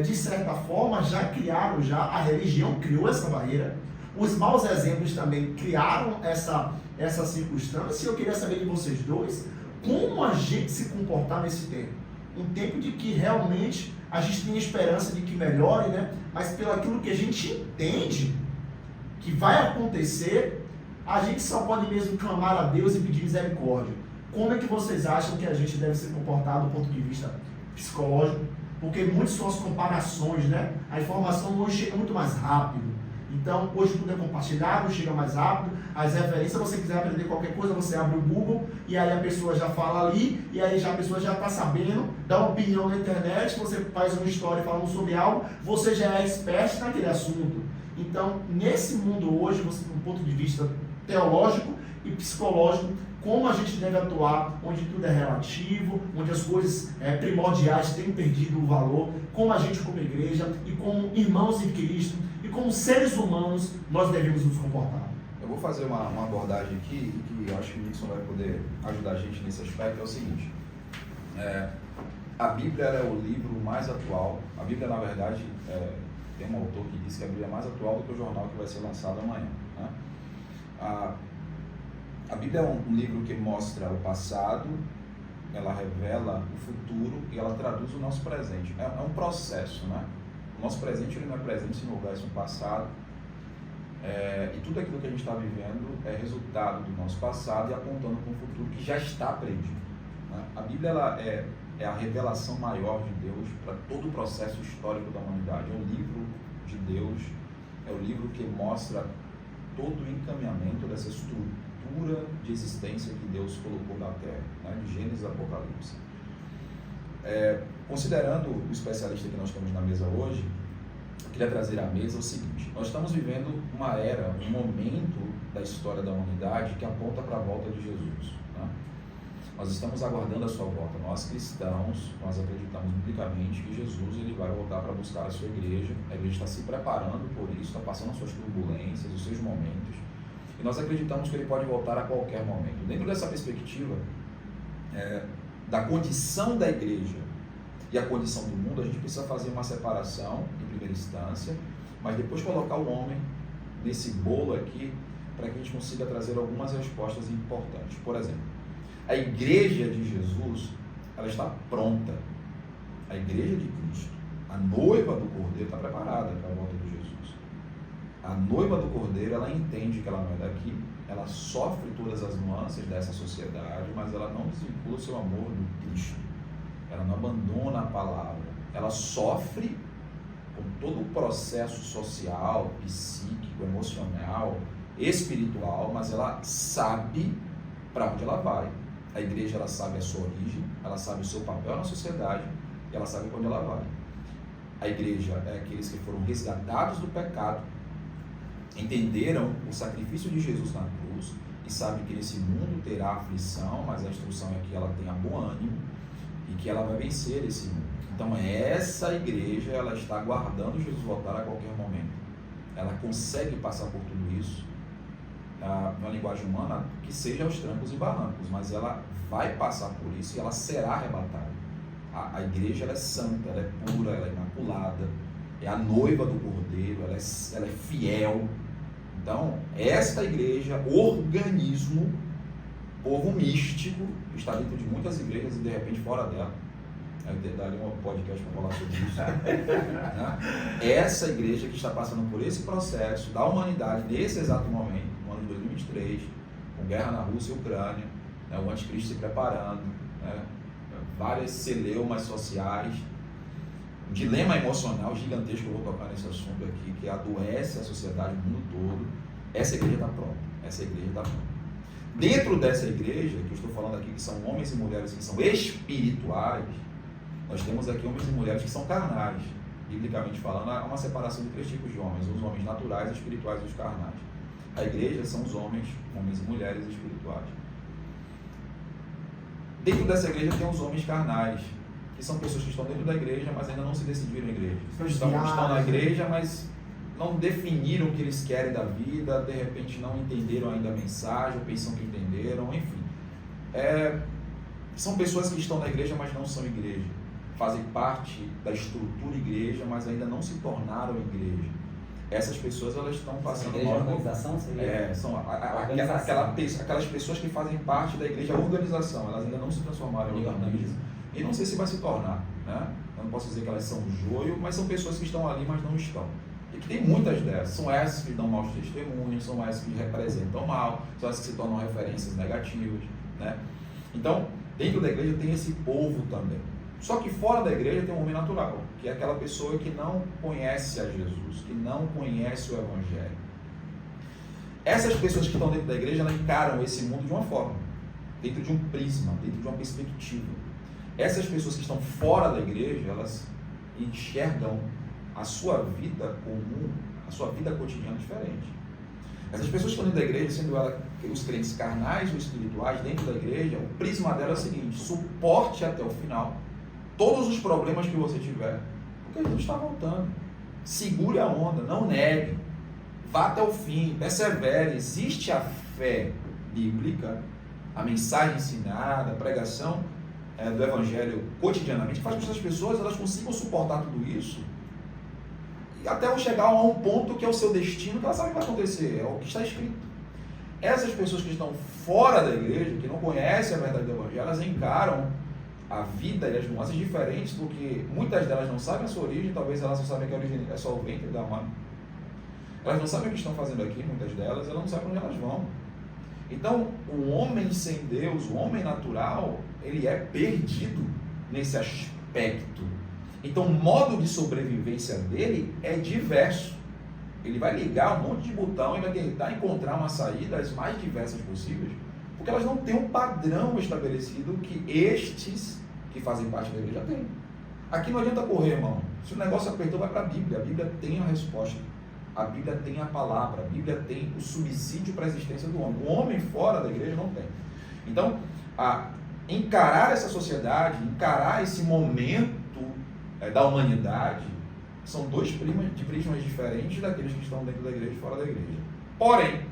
de certa forma, já criaram, a religião criou essa barreira, os maus exemplos também criaram essa circunstância, e eu queria saber de vocês dois, como a gente se comportar nesse tempo. Um tempo de que realmente a gente tem esperança de que melhore, né? Mas pelo aquilo que a gente entende que vai acontecer, a gente só pode mesmo clamar a Deus e pedir misericórdia. Como é que vocês acham que a gente deve se comportar do ponto de vista psicológico? Porque muitas são as comparações, né? A informação hoje chega muito mais rápido. Então, hoje tudo é compartilhado, chega mais rápido. As referências, se você quiser aprender qualquer coisa, você abre o Google e aí a pessoa já fala ali, e aí a pessoa já está sabendo, dá uma opinião na internet, você faz uma história falando sobre algo, você já é expert naquele assunto. Então, nesse mundo hoje, você, do ponto de vista teológico e psicológico, como a gente deve atuar, onde tudo é relativo, onde as coisas primordiais têm perdido o valor, como a gente como igreja e como irmãos em Cristo e como seres humanos nós devemos nos comportar. Eu vou fazer uma abordagem aqui que eu acho que o Nixon vai poder ajudar a gente nesse aspecto, é o seguinte. A Bíblia é o livro mais atual. A Bíblia, na verdade, tem um autor que diz que a Bíblia é mais atual do que o jornal que vai ser lançado amanhã, né? A Bíblia é um livro que mostra o passado, ela revela o futuro e ela traduz o nosso presente. É um processo, né? O nosso presente ele não é presente se não houvesse um passado. E tudo aquilo que a gente está vivendo é resultado do nosso passado e apontando para um futuro que já está predito, né? A Bíblia ela é a revelação maior de Deus para todo o processo histórico da humanidade. É o livro de Deus, é o livro que mostra todo o encaminhamento dessa estrutura de existência que Deus colocou na Terra, né? De Gênesis a Apocalipse. Considerando o especialista que nós temos na mesa hoje, eu queria trazer à mesa o seguinte: nós estamos vivendo uma era, um momento da história da humanidade que aponta para a volta de Jesus, né? Nós estamos aguardando a sua volta. Nós cristãos, nós acreditamos biblicamente que Jesus ele vai voltar para buscar a sua igreja. A igreja está se preparando por isso, está passando as suas turbulências, os seus momentos, e nós acreditamos que ele pode voltar a qualquer momento. Dentro dessa perspectiva da condição da igreja e a condição do mundo, a gente precisa fazer uma separação em primeira instância, mas depois colocar o homem nesse bolo aqui para que a gente consiga trazer algumas respostas importantes. Por exemplo, a igreja de Jesus, ela está pronta. A igreja de Cristo, a noiva do Cordeiro, está preparada para a volta de Jesus. A noiva do Cordeiro, ela entende que ela não é daqui, ela sofre todas as nuances dessa sociedade, mas ela não desvincula o seu amor do Cristo. Ela não abandona a palavra. Ela sofre com todo o processo social, psíquico, emocional, espiritual, mas ela sabe para onde ela vai. A igreja ela sabe a sua origem, ela sabe o seu papel na sociedade e ela sabe para onde ela vai. A igreja é aqueles que foram resgatados do pecado, entenderam o sacrifício de Jesus na cruz e sabem que nesse mundo terá aflição, mas a instrução é que ela tenha bom ânimo e que ela vai vencer esse mundo. Então essa igreja ela está aguardando Jesus voltar a qualquer momento. Ela consegue passar por tudo isso na linguagem humana, que seja aos trancos e barrancos, mas ela vai passar por isso e ela será arrebatada. A igreja ela é santa, ela é pura, ela é imaculada, é a noiva do Cordeiro, ela é fiel. Então, esta igreja, organismo, povo místico, está dentro de muitas igrejas e de repente fora dela. Eu daria um podcast para falar sobre isso. Né? Essa igreja que está passando por esse processo da humanidade nesse exato momento, no ano de 2023, com guerra na Rússia e Ucrânia, né? O anticristo se preparando, né? Várias celeumas sociais, um dilema emocional gigantesco, eu vou tocar nesse assunto aqui, que adoece a sociedade, o mundo todo. Essa igreja está pronta. Essa igreja está pronta. Dentro dessa igreja, que eu estou falando aqui, que são homens e mulheres que são espirituais, nós temos aqui homens e mulheres que são carnais. Biblicamente falando, há uma separação de três tipos de homens: os homens naturais, espirituais e os carnais. A igreja são os homens e mulheres espirituais. Dentro dessa igreja tem os homens carnais, que são pessoas que estão dentro da igreja, mas ainda não se decidiram na igreja. Estão na igreja, mas não definiram o que eles querem da vida, de repente não entenderam ainda a mensagem, ou pensam que entenderam, enfim. São pessoas que estão na igreja, mas não são igreja. Fazem parte da estrutura igreja, mas ainda não se tornaram igreja. Essas pessoas elas estão passando por organização, são aquelas pessoas que fazem parte da igreja, a organização, elas ainda não se transformaram em organismo. E não sei se vai se tornar, né? Eu não posso dizer que elas são joio, mas são pessoas que estão ali, mas não estão. E que tem muitas dessas. São essas que dão maus testemunhos, são essas que representam mal, são essas que se tornam referências negativas, né? Então, dentro da igreja tem esse povo também. Só que fora da igreja tem um homem natural, que é aquela pessoa que não conhece a Jesus, que não conhece o Evangelho. Essas pessoas que estão dentro da igreja, elas encaram esse mundo de uma forma, dentro de um prisma, dentro de uma perspectiva. Essas pessoas que estão fora da igreja, elas enxergam a sua vida comum, a sua vida cotidiana diferente. Essas pessoas que estão dentro da igreja, sendo elas os crentes carnais ou espirituais dentro da igreja, o prisma dela é o seguinte: suporte até o final todos os problemas que você tiver, porque Jesus está voltando. Segure a onda, não negue. vá até o fim, persevere. Existe a fé bíblica, a mensagem ensinada, a pregação do Evangelho cotidianamente, que faz com que essas pessoas elas consigam suportar tudo isso e até chegar a um ponto que é o seu destino, que elas sabem o que vai acontecer, é o que está escrito. Essas pessoas que estão fora da igreja, que não conhecem a verdade do Evangelho, elas encaram a vida e as nuances diferentes, porque muitas delas não sabem a sua origem, talvez elas não sabem que a origem é só o ventre da mãe. Elas não sabem o que estão fazendo aqui, muitas delas, elas não sabem para onde elas vão. Então, o homem sem Deus, o homem natural, ele é perdido nesse aspecto. Então, o modo de sobrevivência dele é diverso. Ele vai ligar um monte de botão e vai tentar encontrar uma saída as mais diversas possíveis, porque elas não têm um padrão estabelecido que estes que fazem parte da igreja têm. Aqui não adianta correr, irmão. Se o negócio apertou, vai para a Bíblia. A Bíblia tem a resposta. A Bíblia tem a palavra. A Bíblia tem o subsídio para a existência do homem. O homem fora da igreja não tem. Então, encarar essa sociedade, encarar esse momento da humanidade, são dois prismas diferentes daqueles que estão dentro da igreja e fora da igreja. Porém,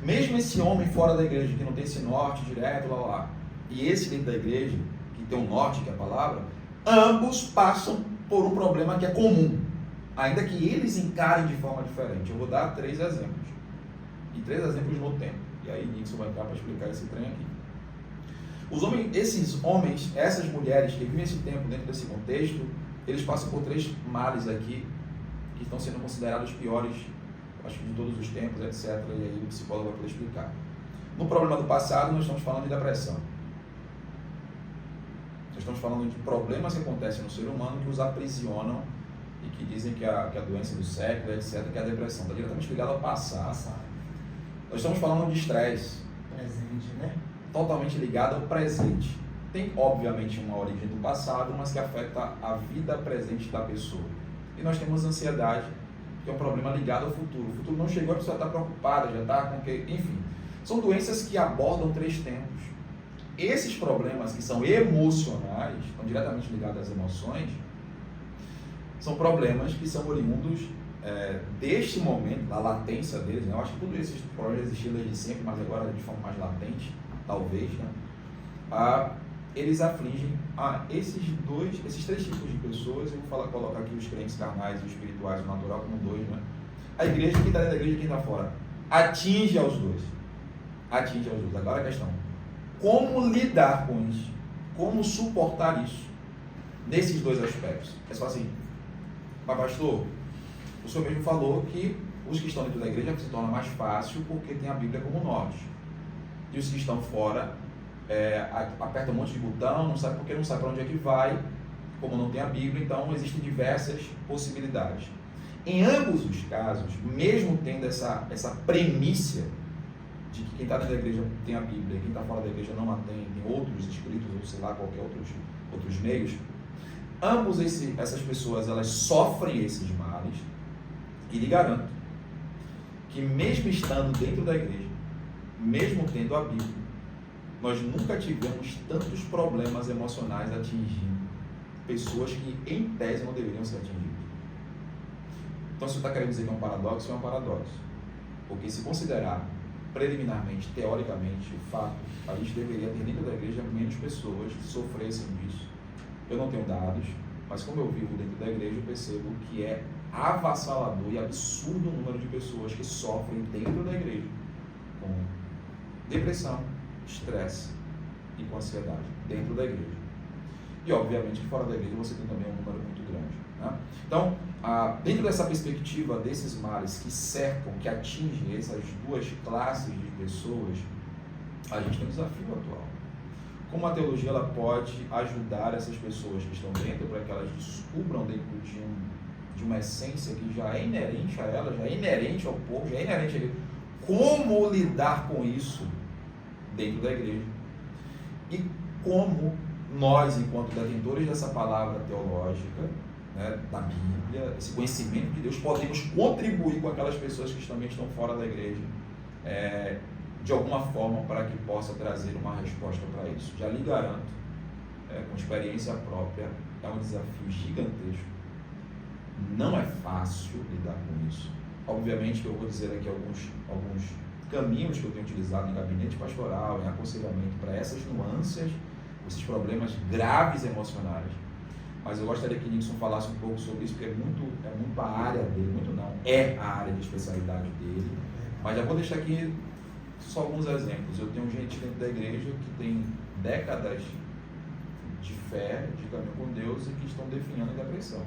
mesmo esse homem fora da igreja, que não tem esse norte direto, lá, e esse dentro da igreja, que tem um norte, que é a palavra, ambos passam por um problema que é comum, ainda que eles encarem de forma diferente. Eu vou dar 3 exemplos, e 3 exemplos no tempo, e aí Nixon vai entrar para explicar esse trem aqui. Esses homens, essas mulheres que vivem esse tempo dentro desse contexto, eles passam por 3 males aqui, que estão sendo considerados piores, acho que de todos os tempos, etc. E aí o psicólogo vai poder explicar. No problema do passado, nós estamos falando de depressão. Nós estamos falando de problemas que acontecem no ser humano que os aprisionam e que dizem que a doença do século, etc., que é a depressão. Está diretamente ligada ao passado. Nós estamos falando de estresse. Presente, né? Totalmente ligado ao presente. Tem, obviamente, uma origem do passado, mas que afeta a vida presente da pessoa. E nós temos ansiedade, que é um problema ligado ao futuro. O futuro não chegou, a pessoa está preocupada, já está com que... Enfim, são doenças que abordam 3 tempos. Esses problemas que são emocionais, estão diretamente ligados às emoções, são problemas que são oriundos deste momento, da latência deles. Né? Eu acho que todos esses problemas existiam desde sempre, mas agora de forma mais latente, talvez, né? Eles afligem esses 3 tipos de pessoas. Eu vou colocar aqui os crentes carnais e os espirituais, o natural, como 2, né? A igreja, quem está dentro da igreja e quem está fora, atinge aos dois. Agora a questão, como lidar com isso? Como suportar isso? Nesses 2 aspectos. É só assim, mas pastor, o senhor mesmo falou que os que estão dentro da igreja se torna mais fácil porque tem a Bíblia como norte. E os que estão fora aperta um monte de botão, não sabe porque não sabe para onde é que vai, como não tem a Bíblia, então existem diversas possibilidades. Em ambos os casos, mesmo tendo essa premissa de que quem está dentro da igreja tem a Bíblia, quem está fora da igreja não a tem outros escritos, ou sei lá, qualquer outros meios, essas pessoas, elas sofrem esses males, e lhe garanto que mesmo estando dentro da igreja, mesmo tendo a Bíblia, nós nunca tivemos tantos problemas emocionais atingindo pessoas que, em tese, não deveriam ser atingidas. Então, se você está querendo dizer que é um paradoxo, é um paradoxo. Porque se considerar preliminarmente, teoricamente, o fato, a gente deveria ter dentro da igreja menos pessoas que sofressem disso. Eu não tenho dados, mas como eu vivo dentro da igreja, eu percebo que é avassalador e absurdo o número de pessoas que sofrem dentro da igreja com depressão, estresse e com ansiedade dentro da igreja. E obviamente que fora da igreja você tem também um número muito grande, né? Então, dentro dessa perspectiva desses males que cercam, que atingem essas 2 classes de pessoas, a gente tem um desafio atual. Como a teologia ela pode ajudar essas pessoas que estão dentro para que elas descubram dentro de uma essência que já é inerente a ela, já é inerente ao povo, já é inerente a ele. Como lidar com isso dentro da igreja? E como nós, enquanto detentores dessa palavra teológica, né, da Bíblia, esse conhecimento de Deus, podemos contribuir com aquelas pessoas que também estão fora da igreja, de alguma forma, para que possa trazer uma resposta para isso. Já lhe garanto, com experiência própria, é um desafio gigantesco. Não é fácil lidar com isso. Obviamente que eu vou dizer aqui alguns caminhos que eu tenho utilizado em gabinete pastoral, em aconselhamento para essas nuances, esses problemas graves emocionais. Mas eu gostaria que Nixon falasse um pouco sobre isso, porque é muito a área dele, é a área de especialidade dele. Mas já vou deixar aqui só alguns exemplos. Eu tenho gente dentro da igreja que tem décadas de fé, de caminho com Deus e que estão definhando a depressão.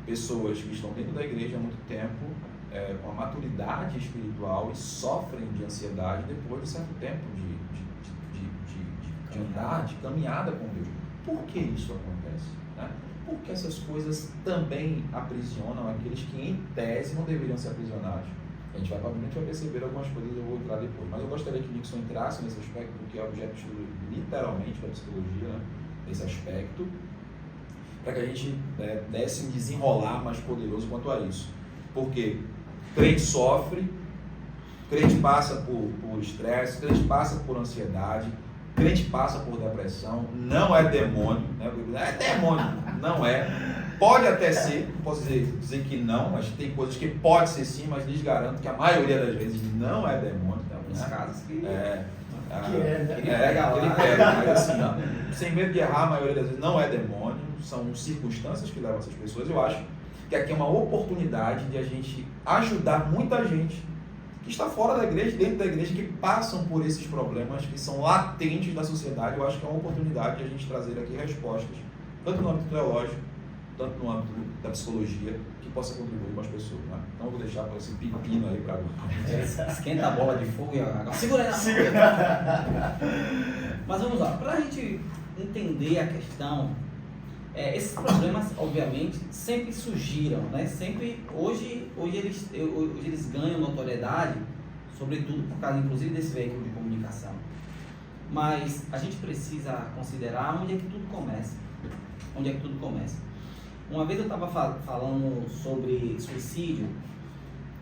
Pessoas que estão dentro da igreja há muito tempo, com a maturidade espiritual e sofrem de ansiedade depois de certo tempo de andar, de caminhada com Deus. Por que isso acontece? Né? Porque essas coisas também aprisionam aqueles que, em tese, não deveriam ser aprisionados. A gente vai perceber algumas coisas, eu vou entrar depois. Mas eu gostaria que Nixon entrasse nesse aspecto, porque é objeto de estudo, literalmente, da psicologia, né? Nesse aspecto, para que a gente desse um desenrolar mais poderoso quanto a isso. Porque crente sofre, crente passa por estresse, crente passa por ansiedade, crente passa por depressão, não é demônio, né? É demônio, não é. Pode até ser, não posso dizer que não, mas tem coisas que pode ser sim, mas lhes garanto que a maioria das vezes não é demônio. Né? Alguns casos que... Mas assim, sem medo de errar, a maioria das vezes não é demônio, são circunstâncias que levam essas pessoas. Eu acho que aqui é uma oportunidade de a gente ajudar muita gente que está fora da igreja, dentro da igreja, que passam por esses problemas que são latentes da sociedade. Eu acho que é uma oportunidade de a gente trazer aqui respostas, tanto no âmbito teológico, tanto no âmbito da psicologia, que possa contribuir com as pessoas. Né? Então eu vou deixar para esse pepino aí para agora. Esquenta a bola de fogo e agora segura aí na mão. Mas vamos lá, para a gente entender a questão, esses problemas, obviamente, sempre surgiram, né? Sempre, hoje eles ganham notoriedade, sobretudo por causa, inclusive, desse veículo de comunicação. Mas a gente precisa considerar onde é que tudo começa. Onde é que tudo começa. Uma vez eu estava falando sobre suicídio,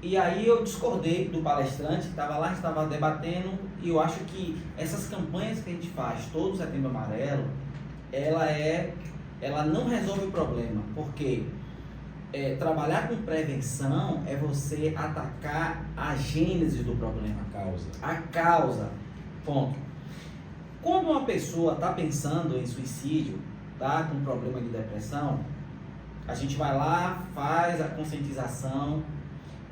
e aí eu discordei do palestrante que estava lá, estava debatendo, e eu acho que essas campanhas que a gente faz, todo o Setembro Amarelo, ela não resolve o problema, porque trabalhar com prevenção é você atacar a gênese do problema, a causa, ponto. Quando uma pessoa está pensando em suicídio, tá com problema de depressão, a gente vai lá, faz a conscientização,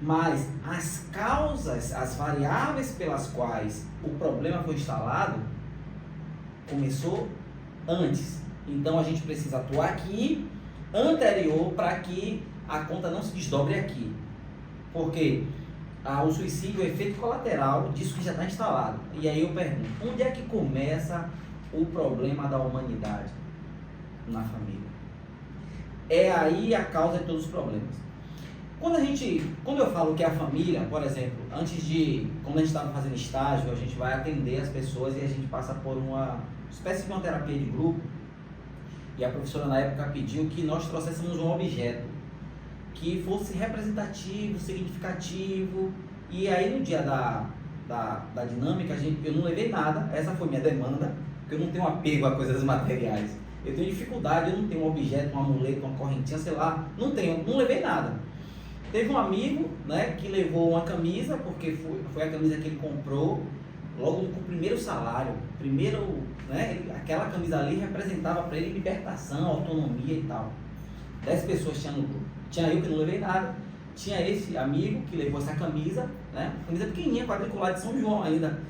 mas as causas, as variáveis pelas quais o problema foi instalado, começou antes. Então a gente precisa atuar aqui, anterior, para que a conta não se desdobre aqui. Porque o suicídio é efeito colateral disso que já está instalado. E aí eu pergunto, onde é que começa o problema da humanidade? Na família. É aí a causa de todos os problemas. Quando eu falo que a família, por exemplo, quando a gente estava fazendo estágio, a gente vai atender as pessoas e a gente passa por uma espécie de uma terapia de grupo. E a professora na época pediu que nós trouxéssemos um objeto que fosse representativo, significativo. E aí no dia da dinâmica, eu não levei nada, essa foi minha demanda, porque eu não tenho apego a coisas materiais. Eu tenho dificuldade, eu não tenho um objeto, um amuleto, uma correntinha, sei lá, não levei nada. Teve um amigo, né, que levou uma camisa, porque foi a camisa que ele comprou logo com o primeiro salário. Aquela camisa ali representava para ele libertação, autonomia e tal. 10 pessoas tinha no grupo. Tinha eu que não levei nada, tinha esse amigo que levou essa camisa, né, camisa pequenininha, quadriculada de São João ainda.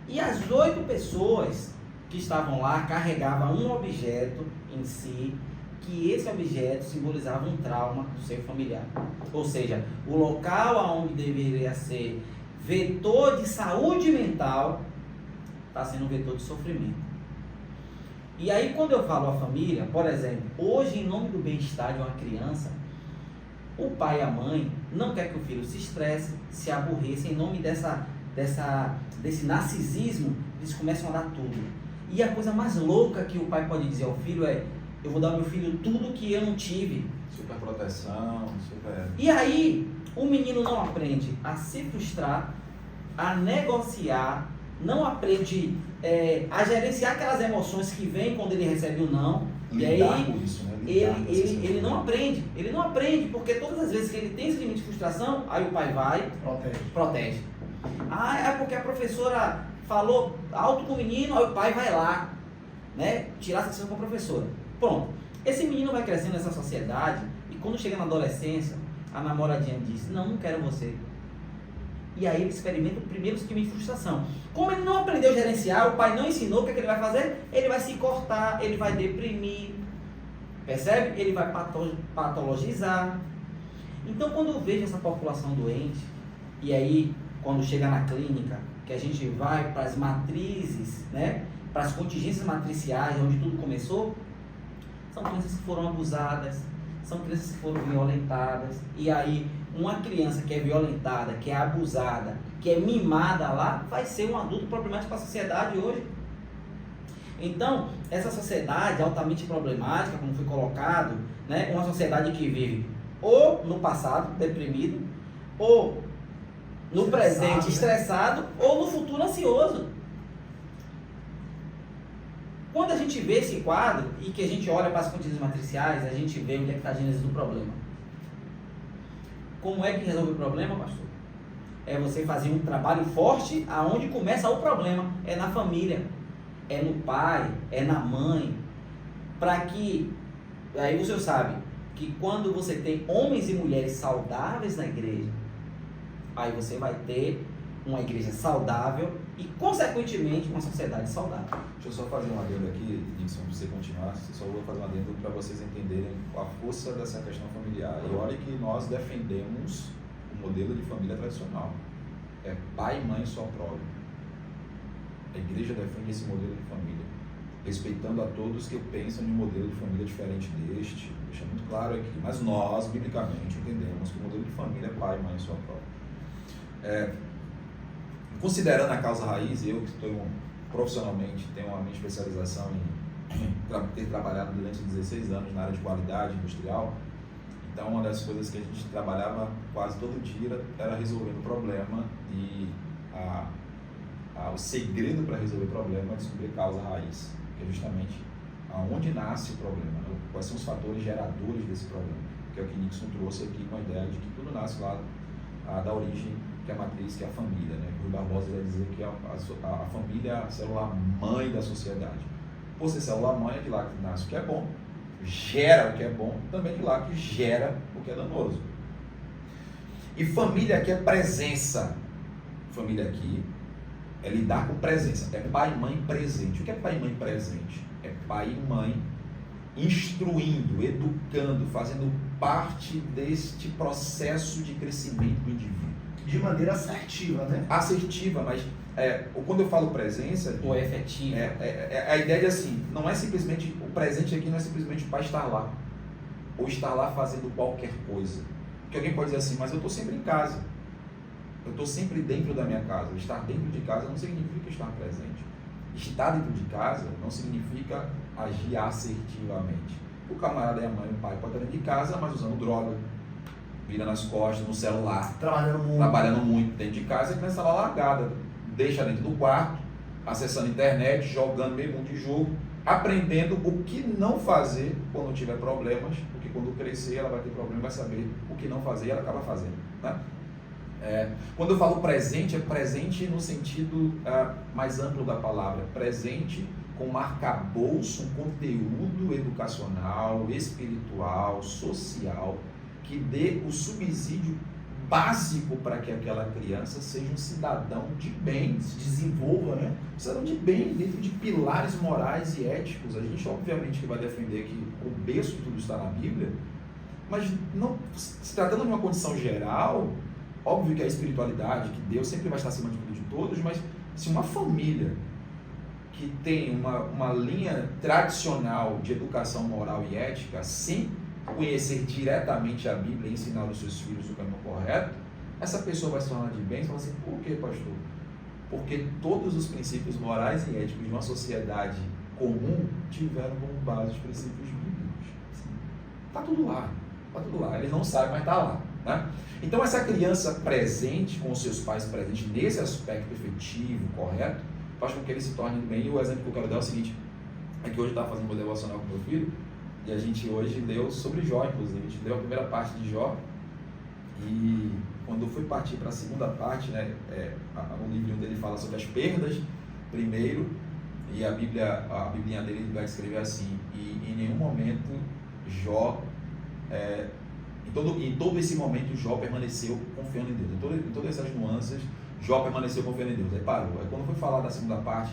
E as 8 pessoas que estavam lá carregavam um objeto em si, que esse objeto simbolizava um trauma do seu familiar. Ou seja, o local onde deveria ser vetor de saúde mental está sendo um vetor de sofrimento. E aí quando eu falo a família, por exemplo, hoje em nome do bem-estar de uma criança, o pai e a mãe não quer que o filho se estresse, se aborreça, em nome desse narcisismo, eles começam a dar tudo. E a coisa mais louca que o pai pode dizer ao filho é: eu vou dar ao meu filho tudo que eu não tive. Super proteção, super... E aí, o menino não aprende a se frustrar, a negociar, não aprende a gerenciar aquelas emoções que vêm quando ele recebe o não. lidar com isso, né? Ele não aprende, porque todas as vezes que ele tem esse limite de frustração, aí o pai vai, protege. Ah, é porque a professora falou alto com o menino, aí o pai vai lá, né, tirar a satisfação com a professora. Pronto, esse menino vai crescendo nessa sociedade e quando chega na adolescência, a namoradinha diz, não quero você. E aí ele experimenta o primeiro esquema de frustração. Como ele não aprendeu a gerenciar, o pai não ensinou, o que ele vai fazer? Ele vai se cortar, ele vai deprimir, percebe? Ele vai patologizar. Então quando eu vejo essa população doente, e aí quando chega na clínica, que a gente vai para as matrizes, né, para as contingências matriciais, onde tudo começou, são crianças que foram abusadas, são crianças que foram violentadas, e aí uma criança que é violentada, que é abusada, que é mimada lá, vai ser um adulto problemático para a sociedade hoje. Então, essa sociedade altamente problemática, como foi colocado, né, uma sociedade que vive ou no passado, deprimido, ou no presente, estressado, ou no futuro, ansioso. Quando a gente vê esse quadro e que a gente olha para as contingências matriciais, a gente vê onde é que está a gênese do problema. Como é que resolve o problema, pastor? É você fazer um trabalho forte aonde começa o problema. É na família, é no pai, é na mãe. Para que, aí você sabe, que quando você tem homens e mulheres saudáveis na igreja, aí você vai ter uma igreja saudável e, consequentemente, uma sociedade saudável. Deixa eu só fazer um adendo aqui, Nixon, para você continuar. Só vou fazer um adendo para vocês entenderem a força dessa questão familiar. E olha que nós defendemos o modelo de família tradicional. É pai e mãe só prole. A igreja defende esse modelo de família, respeitando a todos que pensam em um modelo de família diferente deste. Deixa muito claro aqui. Mas nós, biblicamente, entendemos que o modelo de família é pai e mãe só prole. Considerando a causa raiz, eu que estou profissionalmente, tenho a minha especialização em ter trabalhado durante 16 anos na área de qualidade industrial, então uma das coisas que a gente trabalhava quase todo dia era resolvendo o problema e o segredo para resolver o problema é descobrir a causa raiz, que é justamente aonde nasce o problema, né? Quais são os fatores geradores desse problema, que é o que Nixon trouxe aqui com a ideia de que tudo nasce lá da origem, que é a matriz, que é a família, né? O Rui Barbosa vai dizer que a família é a célula mãe da sociedade. Por ser célula mãe, é de lá que nasce o que é bom, gera o que é bom, também é de lá que gera o que é danoso. E família aqui é presença. Família aqui é lidar com presença, é pai e mãe presente. O que é pai e mãe presente? É pai e mãe instruindo, educando, fazendo parte deste processo de crescimento do indivíduo. De maneira assertiva, né? Assertiva, mas quando eu falo presença... Ou efetiva. A ideia de assim, não é simplesmente, o presente aqui não é simplesmente o pai estar lá, ou estar lá fazendo qualquer coisa. Porque alguém pode dizer assim, mas eu estou sempre em casa, eu estou sempre dentro da minha casa. Estar dentro de casa não significa estar presente. Estar dentro de casa não significa agir assertivamente. O camarada e a mãe e o pai podem estar dentro de casa, mas usando droga, vira nas costas, no celular, trabalhando muito dentro de casa, e a criança está lá largada, deixa dentro do quarto, acessando a internet, jogando meio mundo de jogo, aprendendo o que não fazer quando tiver problemas, porque quando crescer ela vai ter problema, vai saber o que não fazer e ela acaba fazendo, né? Quando eu falo presente, é presente no sentido mais amplo da palavra, presente com um arcabouço, um conteúdo educacional, espiritual, social, que dê o subsídio básico para que aquela criança seja um cidadão de bem, se desenvolva, né? Um cidadão de bem, dentro de pilares morais e éticos. A gente obviamente que vai defender que o berço de tudo está na Bíblia, mas não, se tratando de uma condição geral, óbvio que a espiritualidade, que Deus sempre vai estar acima de tudo de todos, mas se uma família que tem uma linha tradicional de educação moral e ética, sem conhecer diretamente a Bíblia e ensinar aos seus filhos o caminho correto, essa pessoa vai se tornar de bem e fala assim, por que, pastor? Porque todos os princípios morais e éticos de uma sociedade comum tiveram como base os princípios bíblicos. Está tudo lá, eles não sabem, mas está lá, né? Então essa criança presente, com os seus pais presentes nesse aspecto efetivo, correto, faz com que ele se torne bem. E o exemplo que eu quero dar é o seguinte, é que hoje eu estava fazendo meu devocional com meu filho, e a gente hoje leu sobre Jó, inclusive. A gente leu a primeira parte de Jó, e quando eu fui partir para a segunda parte, né, o livrinho dele fala sobre as perdas primeiro, e a Biblinha dele vai escrever assim: e em nenhum momento Jó, em todo esse momento Jó permaneceu confiando em Deus, em todas essas nuances Jó permaneceu confiando em Deus. Aí parou. Aí quando foi falar da segunda parte,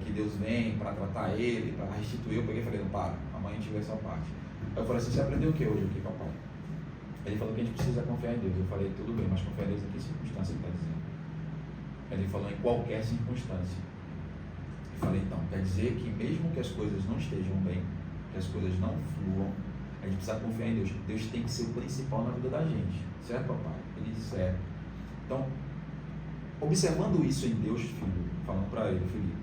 que Deus vem para tratar ele, para restituir, eu peguei e falei: não, para, amanhã a gente vê essa parte. Aí eu falei assim: você aprendeu o que hoje aqui, papai? Ele falou que a gente precisa confiar em Deus. Eu falei: tudo bem, mas confiar em Deus em que circunstância ele está dizendo? Ele falou: em qualquer circunstância. Eu falei: então, quer dizer que mesmo que as coisas não estejam bem, que as coisas não fluam, a gente precisa confiar em Deus. Deus tem que ser o principal na vida da gente. Certo, papai? Ele disse: certo. Então, observando isso em Deus, filho, falando para ele: Felipe,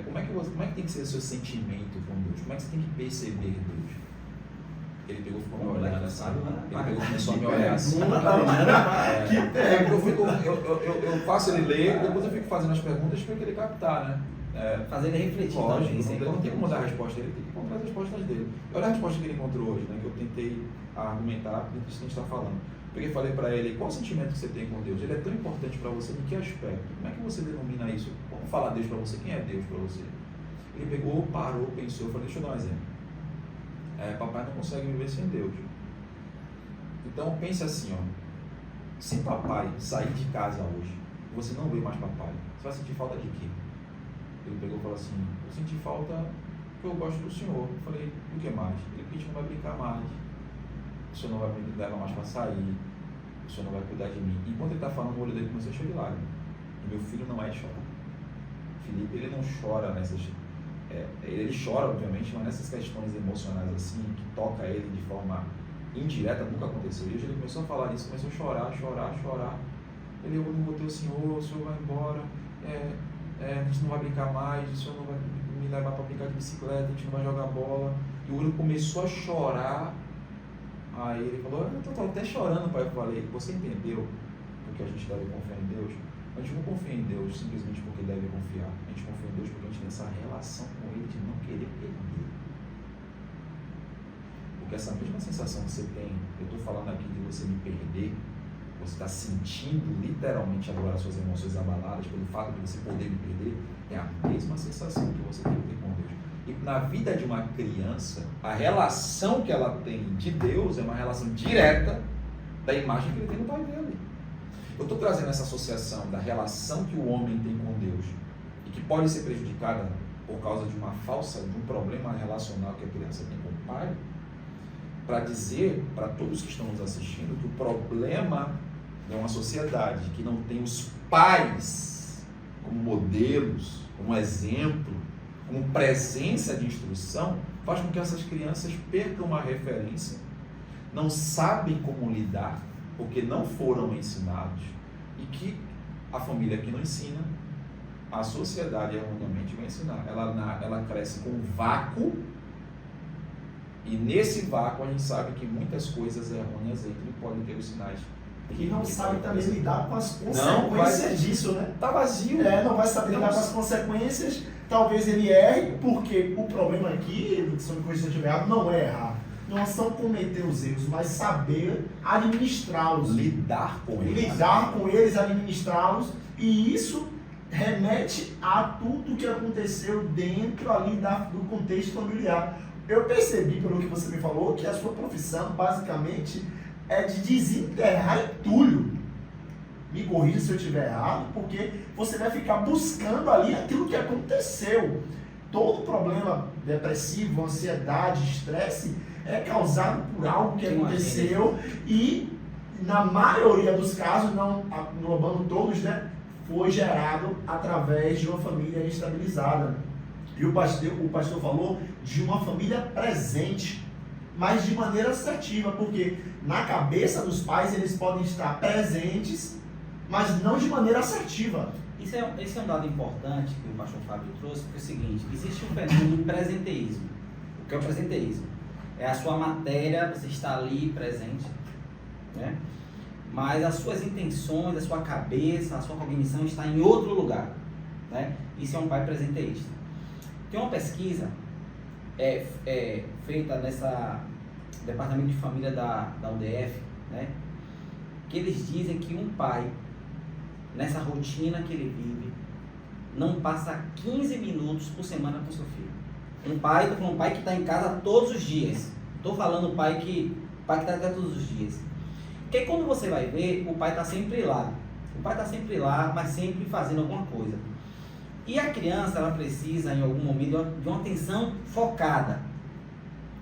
como é que tem que ser o seu sentimento com Deus? Como é que você tem que perceber Deus? Ele pegou e ficou me olhando assim. Ele pegou e começou a me olhar assim. Eu faço ele ler, depois eu fico fazendo as perguntas para ele captar, né? Fazer ele refletir. Lógico, não tem como dar a resposta, ele tem que encontrar as respostas dele. Olha a resposta que ele encontrou hoje, né? Que eu tentei argumentar dentro disso que a gente está falando. Peguei e falei para ele: qual o sentimento que você tem com Deus? Ele é tão importante para você, em que aspecto? Como é que você denomina isso? Como falar Deus para você? Quem é Deus para você? Ele pegou, parou, pensou. Eu falei: deixa eu dar um exemplo. Papai não consegue viver sem Deus. Então pense assim, ó: se papai sair de casa hoje, você não vê mais papai, você vai sentir falta de quê? Ele pegou e falou assim: eu senti falta porque eu gosto do senhor. Eu falei: do que mais? Ele: porque a gente não vai brincar mais, o senhor não vai me levar mais para sair, o senhor não vai cuidar de mim. Enquanto ele está falando, o olho dele começou a encher de lágrimas. E meu filho não é de chorar. Felipe, ele não chora nessas... ele chora, obviamente, mas nessas questões emocionais assim, que toca ele de forma indireta, nunca aconteceu. E hoje ele começou a falar isso, começou a chorar. Ele: eu não botei o senhor vai embora, a gente não vai brincar mais, o senhor não vai me levar para brincar de bicicleta, a gente não vai jogar bola. E o Uri começou a chorar. Aí ele falou: eu estou até chorando, pai. Eu falei: você entendeu porque a gente deve confiar em Deus? A gente não confia em Deus simplesmente porque deve confiar. A gente confia em Deus porque a gente tem essa relação com Ele de não querer perder. Porque essa mesma sensação que você tem, eu estou falando aqui de você me perder, você está sentindo literalmente agora as suas emoções abaladas pelo fato de você poder me perder, é a mesma sensação que você tem que ter com Deus. E na vida de uma criança, a relação que ela tem de Deus é uma relação direta da imagem que ele tem no pai dele. Eu estou trazendo essa associação da relação que o homem tem com Deus e que pode ser prejudicada por causa de um problema relacional que a criança tem com o pai, para dizer para todos que estão nos assistindo que o problema é uma sociedade que não tem os pais como modelos, como exemplo, como presença de instrução, faz com que essas crianças percam a referência, não sabem como lidar, porque não foram ensinados, e que a família que não ensina, a sociedade erroneamente vai ensinar. Ela cresce com um vácuo, e nesse vácuo a gente sabe que muitas coisas errôneas entram e podem ter os sinais. E não sabe também lidar com as consequências disso, né? Tá vazio. Não vai saber lidar com as consequências. Talvez ele erre, porque o problema aqui, se eu estiver errado, não é errar. Não são cometer os erros, mas saber administrá-los. Lidar com eles, administrá-los. E isso remete a tudo que aconteceu dentro ali do contexto familiar. Eu percebi, pelo que você me falou, que a sua profissão, basicamente, é de desenterrar entulho. Me corrija se eu estiver errado, porque você vai ficar buscando ali aquilo que aconteceu. Todo problema depressivo, ansiedade, estresse é causado por algo que aconteceu e, na maioria dos casos, não englobando todos, né, foi gerado através de uma família estabilizada. E o pastor falou de uma família presente, mas de maneira assertiva, porque na cabeça dos pais eles podem estar presentes, mas não de maneira assertiva. Esse é um dado importante que o pastor Fábio trouxe, porque é o seguinte: existe um fenômeno de presenteísmo. O que é o presenteísmo? É a sua matéria, você está ali presente, né? Mas as suas intenções, a sua cabeça, a sua cognição está em outro lugar, né? Isso é um pai presenteísta. Tem uma pesquisa feita nessa Departamento de Família da UDF, né? Que eles dizem que um pai, nessa rotina que ele vive, não passa 15 minutos por semana com seu filho. Estou falando um pai que está em casa todos os dias. Estou falando pai que está em casa todos os dias. Porque quando você vai ver, o pai está sempre lá. O pai está sempre lá, mas sempre fazendo alguma coisa. E a criança, ela precisa, em algum momento, de uma atenção focada.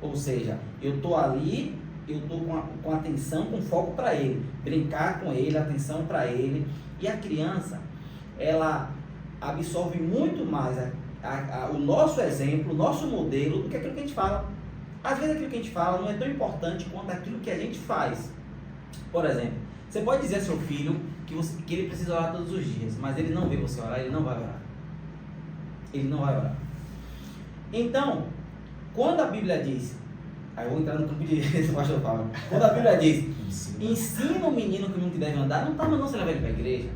Ou seja, eu estou ali, eu estou com atenção, com foco para ele. Brincar com ele, atenção para ele. E a criança, ela absorve muito mais o nosso exemplo, o nosso modelo, do que aquilo que a gente fala. Às vezes aquilo que a gente fala não é tão importante quanto aquilo que a gente faz. Por exemplo, você pode dizer ao seu filho que ele precisa orar todos os dias, mas ele não vê você orar, ele não vai orar. Ele não vai orar. Então, quando a Bíblia diz, aí eu vou entrar no campo de pastor Paulo, quando a Bíblia diz, ensina o menino o caminho que deve andar, não está mandando você levar ele para a igreja.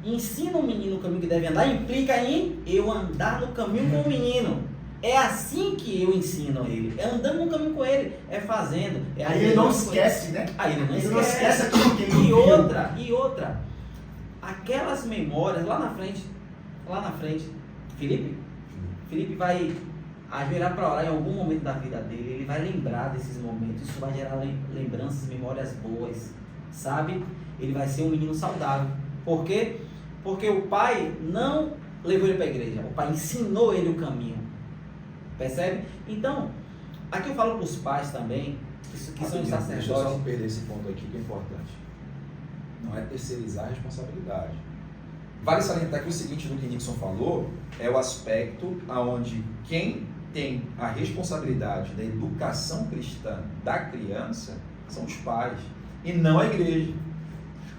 Ensina o menino o caminho que deve andar, implica em eu andar no caminho com o menino. É assim que eu ensino ele, é andando no caminho com ele, é fazendo. Aí ele não esquece, né? Aí ele não Ele não esquece esquece. aquilo que ele E outra, aquelas memórias lá na frente, Felipe vai ajoelhar para orar em algum momento da vida dele, ele vai lembrar desses momentos, isso vai gerar lembranças, memórias boas, sabe? Ele vai ser um menino saudável. Por quê? Porque o pai não levou ele para a igreja, o pai ensinou ele o caminho. Percebe? Então, aqui eu falo para os pais também, que são Deixa eu só sacerdotes. não perder esse ponto aqui que é importante. Não é terceirizar a responsabilidade. Vale salientar que o seguinte do que Nixon falou é o aspecto onde quem tem a responsabilidade da educação cristã da criança são os pais e não a igreja.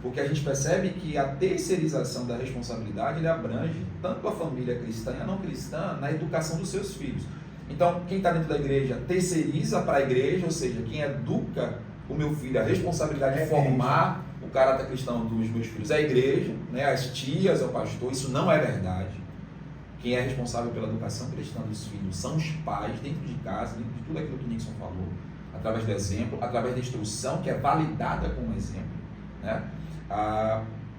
Porque a gente percebe que a terceirização da responsabilidade ele abrange tanto a família cristã e a não cristã na educação dos seus filhos. Então, quem está dentro da igreja terceiriza para a igreja, ou seja, quem educa o meu filho, a responsabilidade de formar o caráter cristão dos meus filhos é a igreja, né? As tias, é o pastor, isso não é verdade. Quem é responsável pela educação cristã dos filhos são os pais, dentro de casa, dentro de tudo aquilo que o Nixon falou, através do exemplo, através da instrução, que é validada como exemplo, né?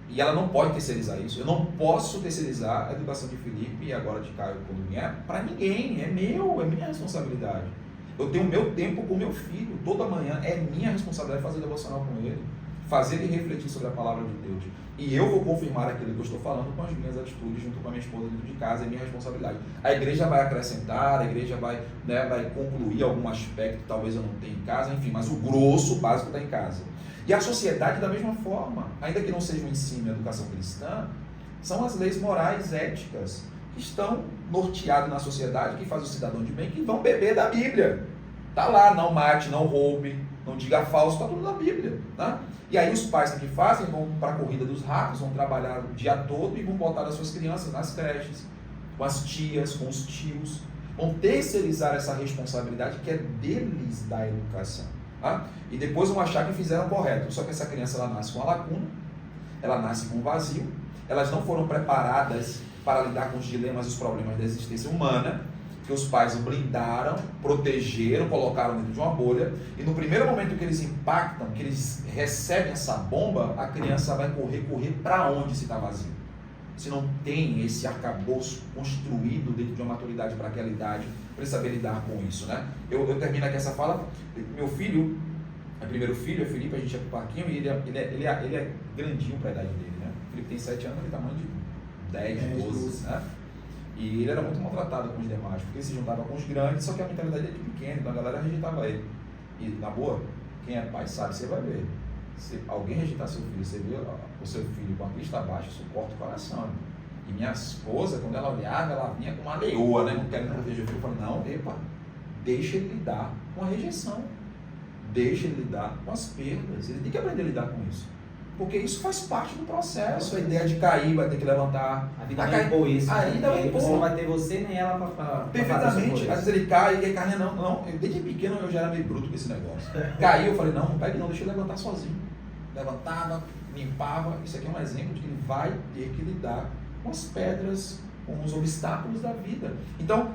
E ela não pode terceirizar isso. Eu não posso terceirizar a educação de Felipe e agora de Caio Colunier para ninguém. É minha responsabilidade. Eu tenho o meu tempo com meu filho, toda manhã é minha responsabilidade fazer devocional com ele, fazer ele refletir sobre a palavra de Deus. E eu vou confirmar aquilo que eu estou falando com as minhas atitudes, junto com a minha esposa dentro de casa, é minha responsabilidade. A igreja vai acrescentar, a igreja vai concluir algum aspecto que talvez eu não tenha em casa, enfim, mas o grosso, o básico está em casa. E a sociedade da mesma forma, ainda que não seja um ensino e educação cristã, são as leis morais, éticas, que estão norteadas na sociedade, que faz o cidadão de bem, que vão beber da Bíblia. Está lá, não mate, não roube, não diga falso, está tudo na Bíblia. Tá? E aí os pais que fazem vão para a corrida dos ratos, vão trabalhar o dia todo e vão botar as suas crianças nas creches, com as tias, com os tios, vão terceirizar essa responsabilidade que é deles da educação. Tá? E depois vão achar que fizeram correto, só que essa criança ela nasce com a lacuna, ela nasce com um vazio, elas não foram preparadas para lidar com os dilemas e os problemas da existência humana, que os pais o blindaram, protegeram, colocaram dentro de uma bolha, e no primeiro momento que eles impactam, que eles recebem essa bomba, a criança vai correr para onde se está vazio? Se não tem esse arcabouço construído dentro de uma maturidade para aquela idade, para saber lidar com isso, né? Eu termino aqui essa fala. Meu filho, o primeiro filho, é Felipe, a gente ia pro parquinho e ele é grandinho para a idade dele, né? O Felipe tem 7 anos, ele é tamanho de 10, 12, né? E ele era muito maltratado com os demais, porque ele se juntava com os grandes, só que a mentalidade dele é pequena, então a galera rejeitava ele. E, na boa, quem é pai sabe, você vai ver. Se alguém rejeitar seu filho, você vê o seu filho com a vista baixa, isso corta o coração. E minha esposa, quando ela olhava, ela vinha com uma leoa, né? Não querendo proteger o filho. Eu falei, não, epa, deixa ele lidar com a rejeição. Deixa ele lidar com as perdas. Ele tem que aprender a lidar com isso. Porque isso faz parte do processo. A ideia de cair, vai ter que levantar. A vida vai impor isso. A vida vai impor. Você não vai ter você nem ela para perfeitamente. Às vezes ele cai e a carne não. Desde pequeno eu já era meio bruto com esse negócio. Caiu, eu falei, não pegue não, deixa ele levantar sozinho. Levantava, limpava. Isso aqui é um exemplo de que ele vai ter que lidar com as pedras com os obstáculos da vida. Então,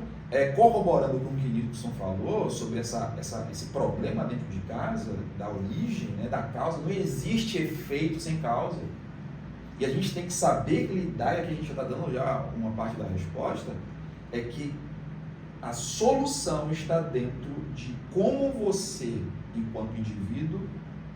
corroborando com o que Nilson falou sobre esse problema dentro de casa, da origem, né, da causa, não existe efeito sem causa. E a gente tem que saber lidar, e aqui a gente já está dando já uma parte da resposta, é que a solução está dentro de como você, enquanto indivíduo,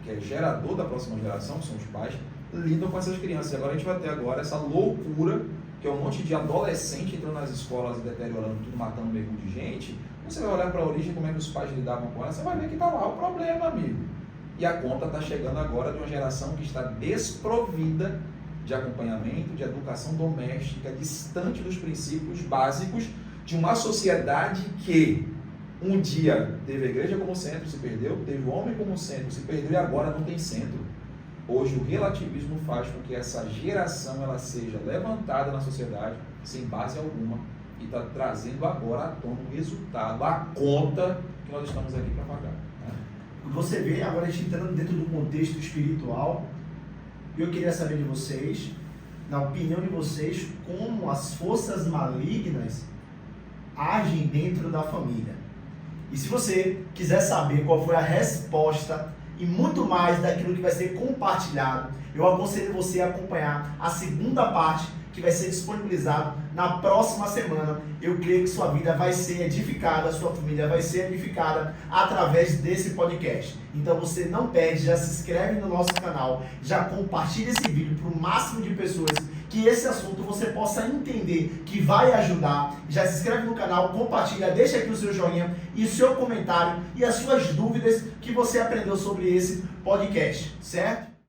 que é gerador da próxima geração, que são os pais, lidam com essas crianças. E agora a gente vai ter agora essa loucura, que é um monte de adolescente entrando nas escolas e deteriorando tudo, matando um mergulho de gente. Você vai olhar para a origem, como é que os pais lidavam com ela, você vai ver que está lá o problema, amigo. E a conta está chegando agora de uma geração que está desprovida de acompanhamento, de educação doméstica, distante dos princípios básicos de uma sociedade que um dia teve a igreja como centro, se perdeu, teve o homem como centro, se perdeu e agora não tem centro. Hoje o relativismo faz com que essa geração ela seja levantada na sociedade sem base alguma e está trazendo agora à tona o resultado, a conta que nós estamos aqui para pagar. Né? Você vê, agora a gente entrando dentro do contexto espiritual, eu queria saber de vocês, na opinião de vocês, como as forças malignas agem dentro da família. E se você quiser saber qual foi a resposta e muito mais daquilo que vai ser compartilhado, eu aconselho você a acompanhar a segunda parte que vai ser disponibilizado na próxima semana. Eu creio que sua vida vai ser edificada, sua família vai ser edificada através desse podcast. Então você não perde, já se inscreve no nosso canal, já compartilha esse vídeo para o máximo de pessoas que esse assunto você possa entender, que vai ajudar. Já se inscreve no canal, compartilha, deixa aqui o seu joinha e o seu comentário e as suas dúvidas que você aprendeu sobre esse podcast, certo?